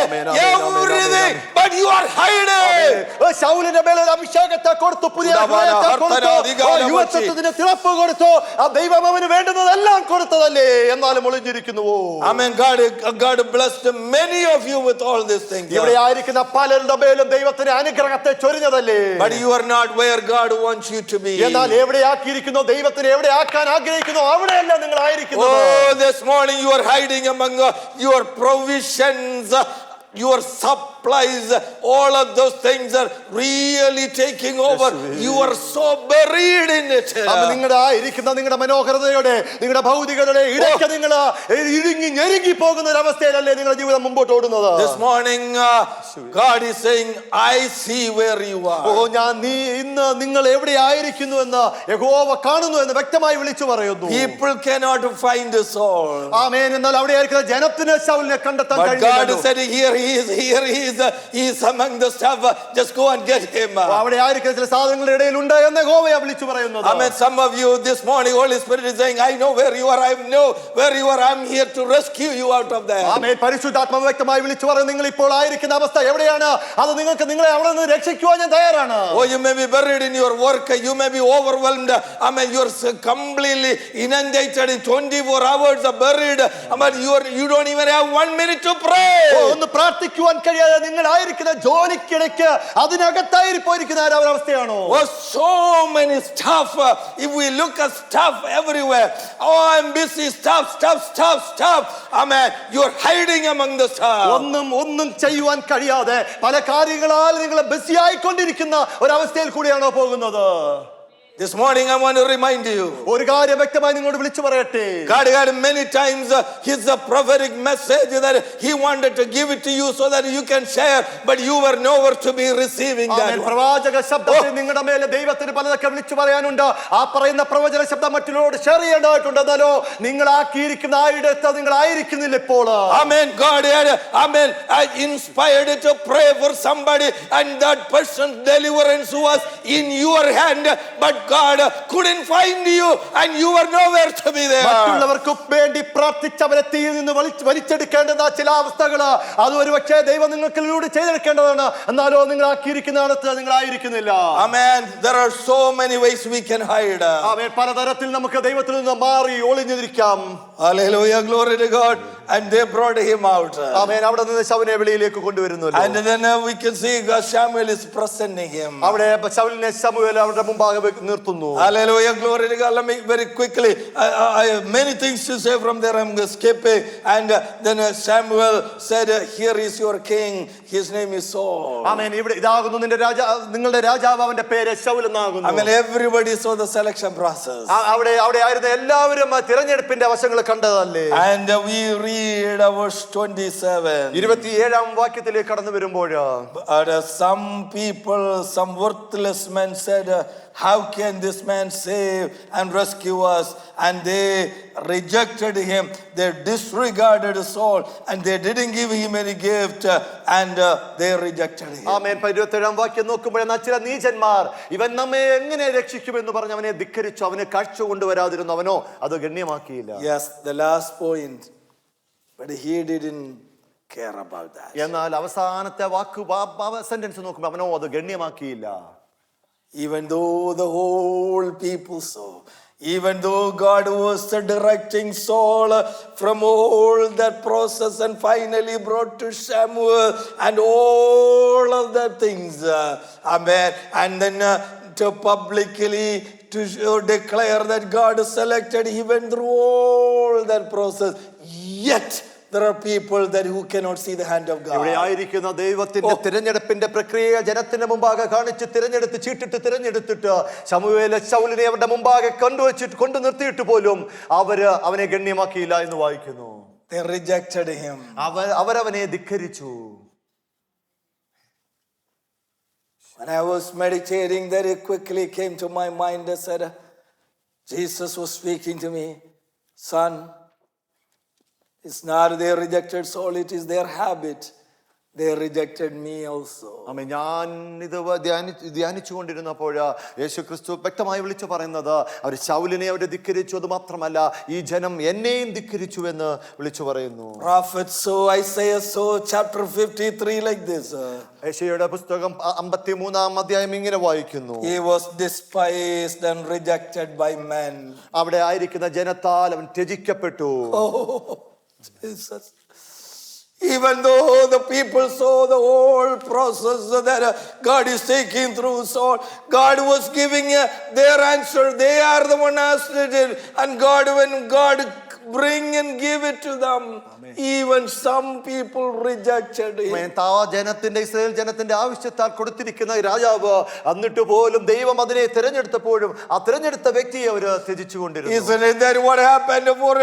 everything, but you are hiding. ശൗലിന്റെ മേൽ ഒരു അഭിഷേകത്തെ കൊടുത്തു, പുതിയ ഹൃദയത്തെ കൊടുത്തു, യുവത്വത്തിന് തിളപ്പ് കൊടുത്തു. ആ ദൈവം അവന് വേണ്ടുന്നതെല്ലാം കൊടുത്തതല്ലേ, എന്നാലും ഒളിഞ്ഞിരിക്കുന്നുവോ? Amen. God blessed many of you with all these things. ഇവിടെ ആയിരിക്കുന്ന പലരുടെ മേലും ദൈവത്തിന്റെ അനുഗ്രഹത്തെ ചൊരിഞ്ഞതല്ലേ. But you are not where God wants you to be. എന്നാൽ എവിടെയാക്കിയിരിക്കുന്നു, ദൈവത്തിന് എവിടെ ആക്കാൻ ആഗ്രഹിക്കുന്നു അവിടെയല്ല നിങ്ങൾ ആയിരിക്കുന്നത്. Oh, this morning you are hiding among your provisions, your supplies, all of those things are really taking over. You are so buried in it. നിങ്ങളുടെ ആയിരിക്കുന്ന നിങ്ങളുടെ മനോഹരതയോടെ നിങ്ങളുടെ ഭൗതികതയുടെ ഇടയ്ക്ക് നിങ്ങൾ ഇടുങ്ങി ഞെരുങ്ങി പോകുന്ന ഒരു അവസ്ഥയിലല്ലേ നിങ്ങളുടെ ജീവിതം മുമ്പോട്ട് ഓടുന്നത്. This morning God is saying, I see where you are. ഇന്ന് നിങ്ങൾ എവിടെ ആയിരിക്കുന്നു എന്ന് യഹോവ കാണുന്നു എന്ന് വ്യക്തമായി വിളിച്ചു പറയുന്നു. People cannot find Saul. ആമേൻ. എന്നാൽ അവിടെ ആയിരിക്കുന്ന ജനത്തിന് ശൗലിനെ കണ്ടെത്താൻ കഴിയില്ല. But God said, here he is among the stuff. Just go and get him. അവിടെ ആയിരിക്കുന്ന ചില സാധനങ്ങളുടെ ഇടയിൽ ഉണ്ട് എന്ന് യഹോവയെ വിളിച്ചു പറയുന്നു. Amen. Some of you this morning, Holy Spirit is saying, I know where you are. I know where you are. I'm here to rescue you out of that. ആമേൻ. പരിശുദ്ധാത്മാവ് വ്യക്തമായി വിളിച്ചു പറയുന്നു, നിങ്ങൾ ഇപ്പോൾ ആയിരിക്കുന്ന അവസ്ഥ എവിടെയാണ്, അത് നിങ്ങളെ അവിടെ നിന്ന് രക്ഷിക്കുവാൻ ഞാൻ തയ്യാറാണ്. Oh, you may be buried in your work. You may be overwhelmed. Amen. You are completely inundated in 24 hours buried. Amen. You don't even have 1 minute to pray. ഒന്ന് പ്രാർത്ഥിക്കുവാൻ കഴിയാതെ നിങ്ങൾ ആയിരിക്കുന്ന ജോലിക്കിടയ്ക്ക് അതിനകത്തായിരിക്കുന്ന അവസ്ഥയാണോ? Oh, so many stuff. If we look at stuff everywhere, oh, I'm busy, stuff. Amen. You're hiding among the stuff. ഒന്നും ചെയ്യുവാൻ കഴിയാതെ പല കാര്യങ്ങളാൽ നിങ്ങൾ ബിസി ആയിക്കൊണ്ടിരിക്കുന്ന ഒരവസ്ഥയിൽ കൂടിയാണോ പോകുന്നത്? This morning I want to remind you. ഒരു കാര്യം വ്യക്തമായി നിങ്ങളോട് വിളിച്ചു പറയട്ടെ. God had many times his prophetic message that he wanted to give it to you so that you can share, but you were nowhere to be receiving that. പ്രവാചക ശബ്ദത്തിൽ നിങ്ങളുടെ മേലെ ദൈവത്തിന് പലതൊക്കെ വിളിച്ചു പറയാനുണ്ട്. ആ പറയുന്ന പ്രവചന ശബ്ദം മറ്റുള്ളവരോട് ഷെയർ ചെയ്യേണ്ടതായിട്ടുണ്ട്. എന്നാലോ നിങ്ങൾ ആക്കിയിരിക്കുന്ന ആ ഇടത്ത് നിങ്ങൾ ആയിരിക്കുന്നില്ല ഇപ്പോൾ. Amen. God had, amen, inspired to pray for somebody, and that person's deliverance was in your hand, but God couldn't find you and you were nowhere to be there. മറ്റുള്ളവർക്ക് വേണ്ടി പ്രാർത്ഥിച്ചവരെ തീയിൽ നിന്ന് വലിച്ചെടുക്കേണ്ടുന്ന ചില അവസ്ഥകൾ അത് ഒരുപക്ഷേ ദൈവം നിങ്ങൾക്കിലൂടെ ചെയ്തെടുക്കേണ്ടതാണ്. എന്നാലോ നിങ്ങൾ ആക്കിയിരിക്കുന്ന ഇടത്ത് നിങ്ങൾ ആയിരിക്കുന്നില്ല. Amen. There are so many ways we can hide. ആമേൻ. പലതരത്തിൽ നമുക്ക് ദൈവത്തിൽ നിന്ന് മാറി ഒളിഞ്ഞിരിക്കാം. Hallelujah. Glory to God. And they brought him out. ആമേൻ. അവിടെ നിന്ന് ശൗലിനെ വെളിയിലേക്ക് കൊണ്ടുവരുന്നു. And then we can see Samuel is presenting him. അവിടെ ശൗലിനെ ശമൂവേൽ അവരുടെ മുമ്പാകെ നിർത്തുന്നു. Hallelujah. Glory to God. Let me very quickly, I have many things to say from there. I'm skipping. And then Samuel said, here is your king. His name is Saul. ആമേൻ. ഇവിടെ ഇതാകുന്നു നിങ്ങളുടെ രാജാവ്, അവന്റെ പേര് ശൗൽ എന്നാകുന്നു. I mean, everybody saw the selection process. അവിടെ ആയിരുന്ന എല്ലാവരും തിരഞ്ഞെടുപ്പിന്റെ വശങ്ങൾ കണ്ടതല്ലേ. And we read verse 27. 27 വാക്യത്തിലേക്ക് കടന്നു വരുമ്പോൾ some people, some worthless men said, how can this man save and rescue us? And they rejected him. They disregarded Saul and they didn't give him any gift, and they rejected him. ആമേൻ. 27 വാക്യം നോക്കുമ്പോൾ ചില നീചന്മാർ ഇവൻ നമ്മെ എങ്ങനെ രക്ഷിക്കുമെന്ന് പറഞ്ഞ് അവനെ ധിക്കരിച്ചു. അവനെ കാഴ്ച കൊണ്ടുവരാതിരുന്നു. അവനോ അത് ഗണ്യമാക്കിയില്ല. Yes, the last point, but he didn't care about that. എന്നാൽ അവസാനത്തെ സെന്റൻസ് നോക്കുമ്പോൾ അവനോ അത് ഗണ്യമാക്കിയില്ല. Even though the whole people saw, even though God was directing Saul from all that process and finally brought to Samuel and all of the things, amen, and then to publicly to declare that God selected, he went through all that process, yet there are people that who cannot see the hand of God. ഇവിടെ ആയിരിക്കുന്ന ദൈവത്തിന്റെ തിരഞ്ഞെടുപ്പിന്റെ പ്രക്രിയ ജനത്തിന്റെ മുമ്പാകെ കാണിച്ച് തിരഞ്ഞെടുത്തിട്ട് ശമൂവേലിനെ അവരുടെ മുമ്പാകെ കൊണ്ടു നിർത്തിയിട്ട് പോലും അവനെ ഗണ്യമാക്കിയില്ല എന്ന് വായിക്കുന്നു. They rejected him. അവരവനെ ധിക്കരിച്ചു. When I was meditating, very quickly came to my mind, I said, Jesus was speaking to me, son, it's not they rejected Saul, it is their habit. They rejected me also. ആമേൻ. ഞാൻ ഇത് ധ്യാനിച്ചു കൊണ്ടിരുന്നപ്പോൾ യേശു ക്രിസ്തു വ്യക്തമായി വിളിച്ചു പറയുന്നത് അവർ ശൗലിനെ അവരെ ധിക്കരിച്ചു, അത് മാത്രമല്ല ഈ ജനം എന്നെയും ധിക്കരിച്ചു എന്ന് വിളിച്ചു പറയുന്നു. Prophet so, Isaiah so, chapter 53 like this. യെശയ്യായുടെ പുസ്തകം 53 അധ്യായം ഇങ്ങനെ വായിക്കുന്നു. He was despised and rejected by men. അവിടെ ആയിരിക്കുന്ന ജനത്താൽ അവൻ ത്യജിക്കപ്പെട്ടു. Oh, Jesus. Even though the people saw the whole process that God is taking through Saul, God was giving their answer. They are the one asked it, and God, when God bring and give it to them, even some people rejected him. Israel ജനത്തിന്റെ ആവശ്യത്താൽ കൊടുത്തിരിക്കുന്ന രാജാവ് എന്നിട്ട് പോലും ദൈവം അതിനെ തിരഞ്ഞെടുത്തപ്പോഴും ആ തിരഞ്ഞെടുത്ത വ്യക്തിയെ അവർ ത്യജിച്ചുകൊണ്ടിരുന്നു. Isn't it that what happened for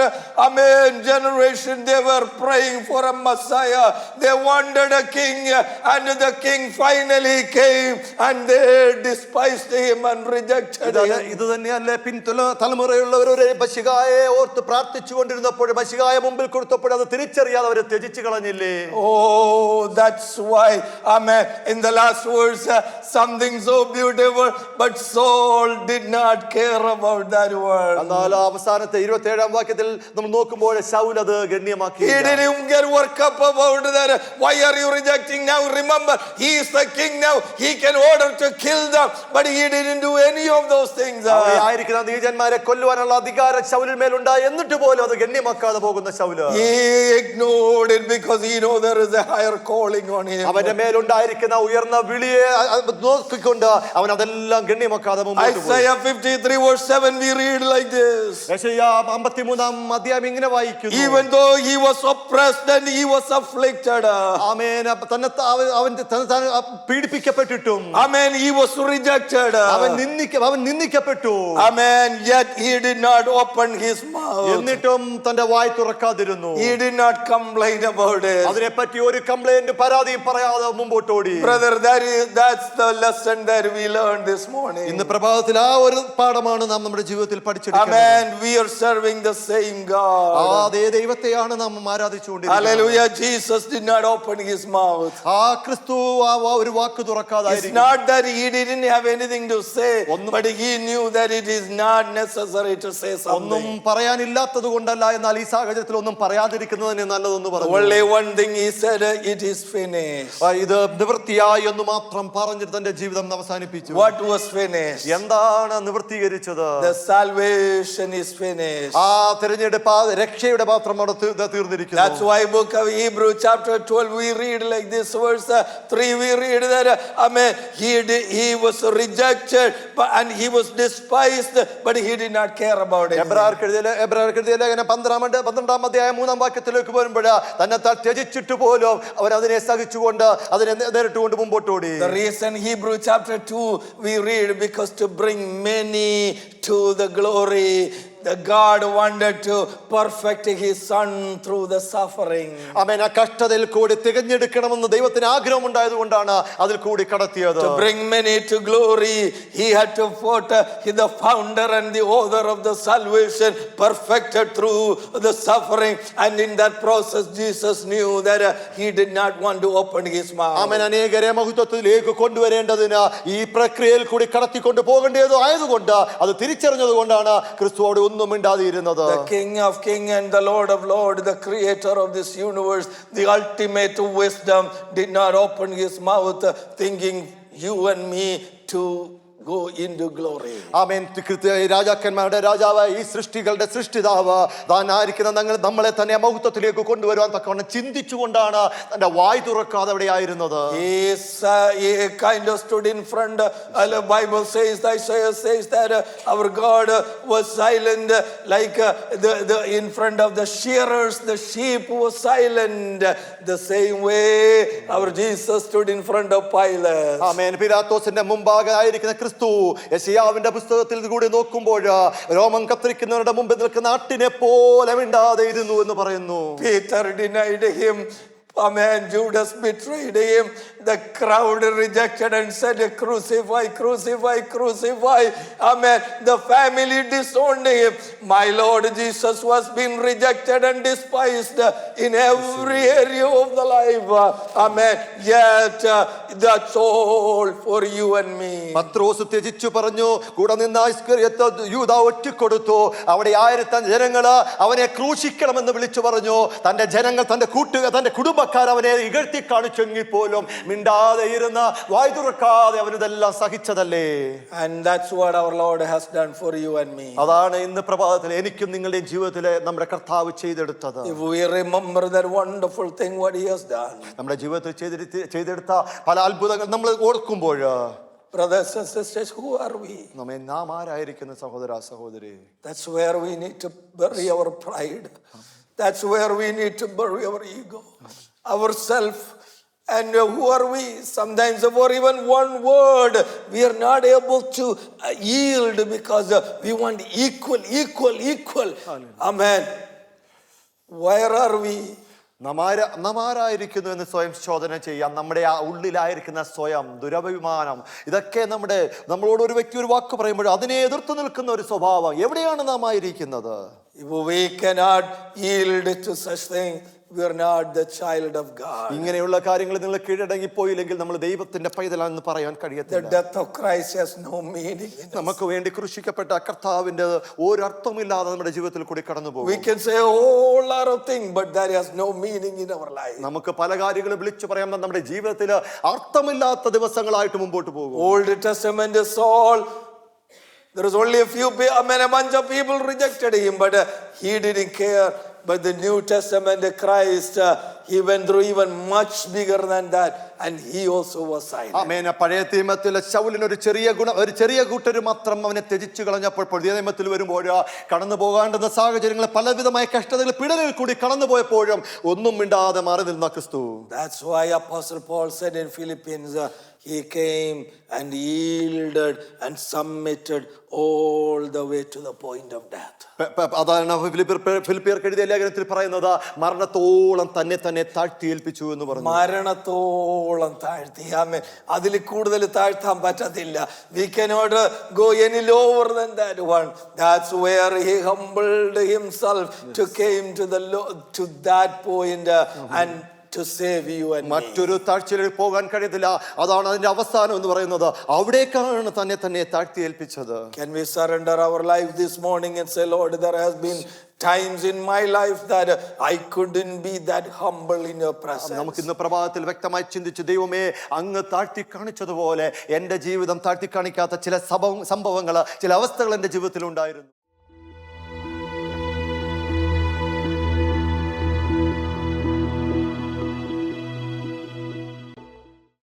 generation? They were praying for a Messiah. They wanted a king, and the king finally came, and they despised him and rejected him. ഇത് തന്നെയല്ലേ തലമുറയുള്ളവർ ഒരു മശിഹായെ ഓർത്ത് പ്രാർത്ഥിച്ചുകൊണ്ടിരുന്നപ്പോൾ മശിഹായെ മുമ്പിൽ കൊടുത്തപ്പോൾ അത് തിരിച്ചറിയാതെ അവരെ ത്യജിച്ചു കളഞ്ഞില്ലേ? Oh, that's why, amen, in the last verse, something so beautiful, but Saul did not care about that word. എന്നാൽ അവസാനത്തെ 27 വാക്യത്തിൽ നമ്മൾ നോക്കുമ്പോൾ ശൗൽ അത് ഗണ്യമാക്കി. He didn't even get work up about that. Why are you rejecting now? Remember, he is the king now. He can order to kill them, but he didn't do any of those things. ആയിരിക്കുന്ന നീചന്മാരെ കൊല്ലുവാനുള്ള അധികാരം ശൗലിന് മേലുണ്ടായി. എന്നിട്ട് പോലും അത് ഗണ്യമാക്കാതെ പോകുന്ന Saul he ignored it because he know there is a higher calling on him. അവന്റെ മേലുണ്ടായിരിക്കുന്ന ഉയർന്ന വിളിയെ നോക്കിക്കൊണ്ട് അവൻ അതെല്ലാം ഗണ്യമാക്കാതെ മുമ്പോട്ട് പോയി. Isaiah 53 verse 7 we read like this. യെശയ്യാ 53-ാം അധ്യായം ഇങ്ങനെ വായിക്കുന്നു. Even though he was oppressed and he was afflicted. ആമേൻ. അവൻ പീഡിപ്പിക്കപ്പെട്ടിട്ടും Amen. He was rejected. അവൻ നിന്ദിക്കപ്പെട്ടു. Amen. Yet he did not open his mouth. എന്നിട്ടും തന്റെ വായ് തുറക്കാതിരുന്നു. He did not complain about it. അതിനെപ്പറ്റി ഒരു കംപ്ലൈന്റ് പരാതിയും പറയാതെ മുമ്പോട്ടോടി. Brother, that's the lesson that we learned this morning. ഇന്ന് പ്രഭാതത്തിൽ ആ ഒരു പാഠമാണ് നാം നമ്മുടെ ജീവിതത്തിൽ പഠിച്ചെടുക്കുന്നത്. Amen. We are serving the same God. അതേ ദൈവത്തെയാണ് നാം ആരാധിച്ചുകൊണ്ടിരിക്കുന്നത്. Hallelujah. Jesus did not open his mouth. ആ ക്രിസ്തു ഒരു വാക്ക് തുറക്കാതായിരുന്നു. It's not that he didn't have anything to say, but he knew that it is not necessary to say something. ഒന്നും പറയാനില്ലാത്തത് കൊണ്ടല്ല, എന്നാൽ ഈ സാഹചര്യത്തിൽ ഒന്നും പറയാതിരിക്കുന്നതിന് നല്ലതൊന്ന് പറഞ്ഞു. Only one thing he said, it is finished. ഇത് നിവൃത്തിയായി എന്ന് മാത്രം പറഞ്ഞിട്ട് തന്റെ ജീവിതം അവസാനിപ്പിച്ചു. What was finished? എന്താണ് നിവൃത്തീകരിച്ചത്? The salvation is finished. ആ തിരഞ്ഞെടുപ്പ് രക്ഷയുടെ പാത്രം അവിടെ തീർന്നിരിക്കുന്നു. That's why book of Hebrews chapter 12 we read like this, verse 3 we read that amen, he was rejected and he was despised, but he did not care about it. എബ്രായർക്കെഴുതിയ ലേഖനം 12-ാം അധ്യായം 3-ാം വാക്യത്തിലേക്ക് വരുമ്പോൾ തന്നെ ത്യജിച്ചിട്ട് പോലും അവർ അതിനെ സഹിച്ചുകൊണ്ട് അതിനെ നേരിട്ടുകൊണ്ട് മുമ്പോട്ടോടി. The reason Hebrews chapter 2 we read, because to bring many to the glory. The God wanted to perfect his son through the suffering. ആമേൻ. ആ കഷ്ടതയിൽ കൂടി തികഞ്ഞെടുക്കണമെന്ന് ദൈവത്തിന് ആഗ്രഹമുണ്ടായതുകൊണ്ടാണ് അതിൽ കൂടി കടത്തിയത്. To bring many to glory, he had to put the founder and the author of the salvation perfected through the suffering, and in that process Jesus knew that he did not want to open his mouth. ആമേൻ. അനേകരെ മഹത്വത്തിലേക്ക് കൊണ്ടുവരേണ്ടതിന് ഈ പ്രക്രിയയിൽ കൂടി കടത്തിക്കൊണ്ട് പോകേണ്ടത് ആയതുകൊണ്ട് അത് തിരിച്ചറിഞ്ഞത് കൊണ്ടാണ് ക്രിസ്തുവോട് ഒന്നും മിണ്ടാതിരുന്നത്. The King of Kings and the Lord of Lords, the creator of this universe, the ultimate wisdom, did not open his mouth thinking you and me to go into glory. ആമേൻ. രാജാക്കന്മാരുടെ രാജാവ്, ഈ സൃഷ്ടികളുടെ സൃഷ്ടിതാവ് താനായിരിക്കുന്ന നമ്മളെ തന്നെ മഹത്വത്തിലേക്ക് കൊണ്ടുവരുവാൻ തക്കവണ്ണം ചിന്തിച്ചുകൊണ്ടാണ് തന്റെ വായ് തുറക്കാതെ അവിടെ ആയിരുന്നത്. He kind of stood in front. The Bible says, Isaiah says that our God was silent like in front of the shearers, the sheep was silent. The same way our Jesus stood in front of Pilate. ആമേൻ. പിലാത്തോസിന്റെ മുമ്പാകെ ആയിരിക്കുന്ന ക്രിസ്തു യെശയ്യാവിന്റെ പുസ്തകത്തിൽ കൂടി നോക്കുമ്പോൾ രോമം കത്തിരിക്കുന്നവരുടെ മുമ്പിൽ നിൽക്കുന്ന ആട്ടിനെ പോലെ മിണ്ടാതെ ഇരുന്നു എന്ന് പറയുന്നു. Peter denied him. Amen. Judas betrayed him. The crowd rejected and said, crucify, crucify, crucify. Amen. The family disowned him. My Lord Jesus was being rejected and despised in every area of the life. Amen. Yet that's all for you and me. പത്രോസ് ത്യജിച്ചു പറഞ്ഞു. കൂടെ നിന്ന യൂദ ഒറ്റിക്കൊടുത്തു. അവിടെ 1000 ജനങ്ങള് അവനെ ക്രൂശിക്കണമെന്ന് വിളിച്ചു പറഞ്ഞു. തന്റെ ജനങ്ങൾ, തന്റെ കുടുംബക്കാർ അവനെ ഇകഴ്ത്തി കാണിച്ചെങ്കിൽ പോലും മിണ്ടാതെ ഇരുന്ന വായ് തുറക്കാതെ അവനിതെല്ലാം സഹിച്ചതല്ലേ. And that's what our Lord has done for you and me. അതാണ് ഇന്ന് പ്രഭാതത്തിൽ എനിക്കും നിങ്ങളുടെയും ജീവിതത്തിലെ നമ്മുടെ കർത്താവ് ചെയ്തെടുത്തത്. If we remember that wonderful thing what he has done. നമ്മുടെ ജീവിതത്തിൽ ചെയ്തെടുത്ത പല അത്ഭുതങ്ങൾ നമ്മൾ ഓർക്കുമ്പോൾ, brothers and sisters, who are we? നാം ആരായിരിക്കുന്ന സഹോദര സഹോദരി? That's where we need to bury our pride. That's where we need to bury our ego, ourself. And who are we? Sometimes for even one word we are not able to yield because we want equal. Amen. Where are we? നാം ആരായിരിക്കുന്നു സ്വയം ശോധന ചെയ്യാം. നമ്മുടെ ആ ഉള്ളിലായിരിക്കുന്ന സ്വയം ദുരഭിമാനം, ഇതൊക്കെ നമ്മളോട് ഒരു വ്യക്തി ഒരു വാക്ക് പറയുമ്പോൾ അതിനെ എതിർത്ത് നിൽക്കുന്ന ഒരു സ്വഭാവം, എവിടെയാണ് നാം ആയിരിക്കുന്നത്? If we cannot yield to such things, we are not the child of God. ഇങ്ങനെയുള്ള കാര്യങ്ങൾ നിങ്ങൾ കീഴടങ്ങി പോയില്ലെങ്കിൽ നമ്മൾ ദൈവത്തിന്റെ പൈതലാണെന്ന് പറയാൻ കഴിയത്തില്ല. The death of Christ has no meaning in us. നമുക്ക് വേണ്ടി ക്രൂശിക്കപ്പെട്ട കർത്താവിന്റെ ഒരു അർത്ഥമില്ലാതെ നമ്മുടെ ജീവിതത്തിൽ കൂടി കടന്നു പോകും. We can say a whole lot of things, but that has no meaning in our life. നമുക്ക് പല കാര്യങ്ങളും വിളിച്ചു പറയാം, നമ്മുടെ ജീവിതത്തിൽ അർത്ഥമില്ലാത്ത ദിവസങ്ങളായിട്ട് മുമ്പോട്ട് പോകും. Old Testament is all There was only a bunch of people rejected him, but he didn't care. But the New Testament Christ, he went through even much bigger than that, and he also was silent. ആമേൻ. പഴയ നിയമത്തിലെ ശൗലിന് ഒരു ചെറിയ കൂട്ടർ മാത്രം അവനെ ത്യജിച്ചു കളഞ്ഞപ്പോൾ പുതിയ നിയമത്തിൽ വരുമ്പോൾ കടന്നു പോകാണ്ടുന്ന സാഹചര്യങ്ങൾ പലവിധമായ കഷ്ടതകൾ പിടലിൽ കൂടി കടന്നു പോയപ്പോഴും ഒന്നും മിണ്ടാതെ മാറി നിന്ന ക്രിസ്തു. That's why Apostle Paul said in Philippians, he came and yielded and submitted all the way to the point of death. അതാണ് ഫിലിപ്പിയർക്ക് എഴുതിയ ലേഖനത്തിൽ പറയുന്നത്, മരണത്തോളം തന്നെ താഴ്ത്തി ഏൽപ്പിച്ചു എന്ന് പറഞ്ഞു. മരണത്തോളം താഴ്ത്തി. ആമേൻ. അതിൽ കൂടുതൽ താഴ്ത്താൻ പറ്റത്തില്ല. We cannot go any lower than that one. That's where he humbled himself to came to that point and to save you and me. മറ്റൊരു താഴ്ചയിലേക്ക് പോകാൻ കഴിയത്തില്ല. അതാണ് അതിന്റെ അവസാനം എന്ന് പറയുന്നത്. അവിടേക്കാണ് തന്നെ താഴ്ത്തി ഏൽപ്പിച്ചത്. Can we surrender our life this morning and say, Lord, there has been times in my life that I couldn't be that humble in your presence. നമുക്ക് ഇന്ന് പ്രഭാതത്തിൽ വ്യക്തമായി ചിന്തിച്ച്, ദൈവമേ, അങ്ങ് താഴ്ത്തി കാണിച്ചതുപോലെ എൻ്റെ ജീവിതം താഴ്ത്തി കാണിക്കാത്ത ചില സംഭവങ്ങൾ, ചില അവസ്ഥകൾ എൻ്റെ ജീവിതത്തിൽ ഉണ്ടായിരുന്നു.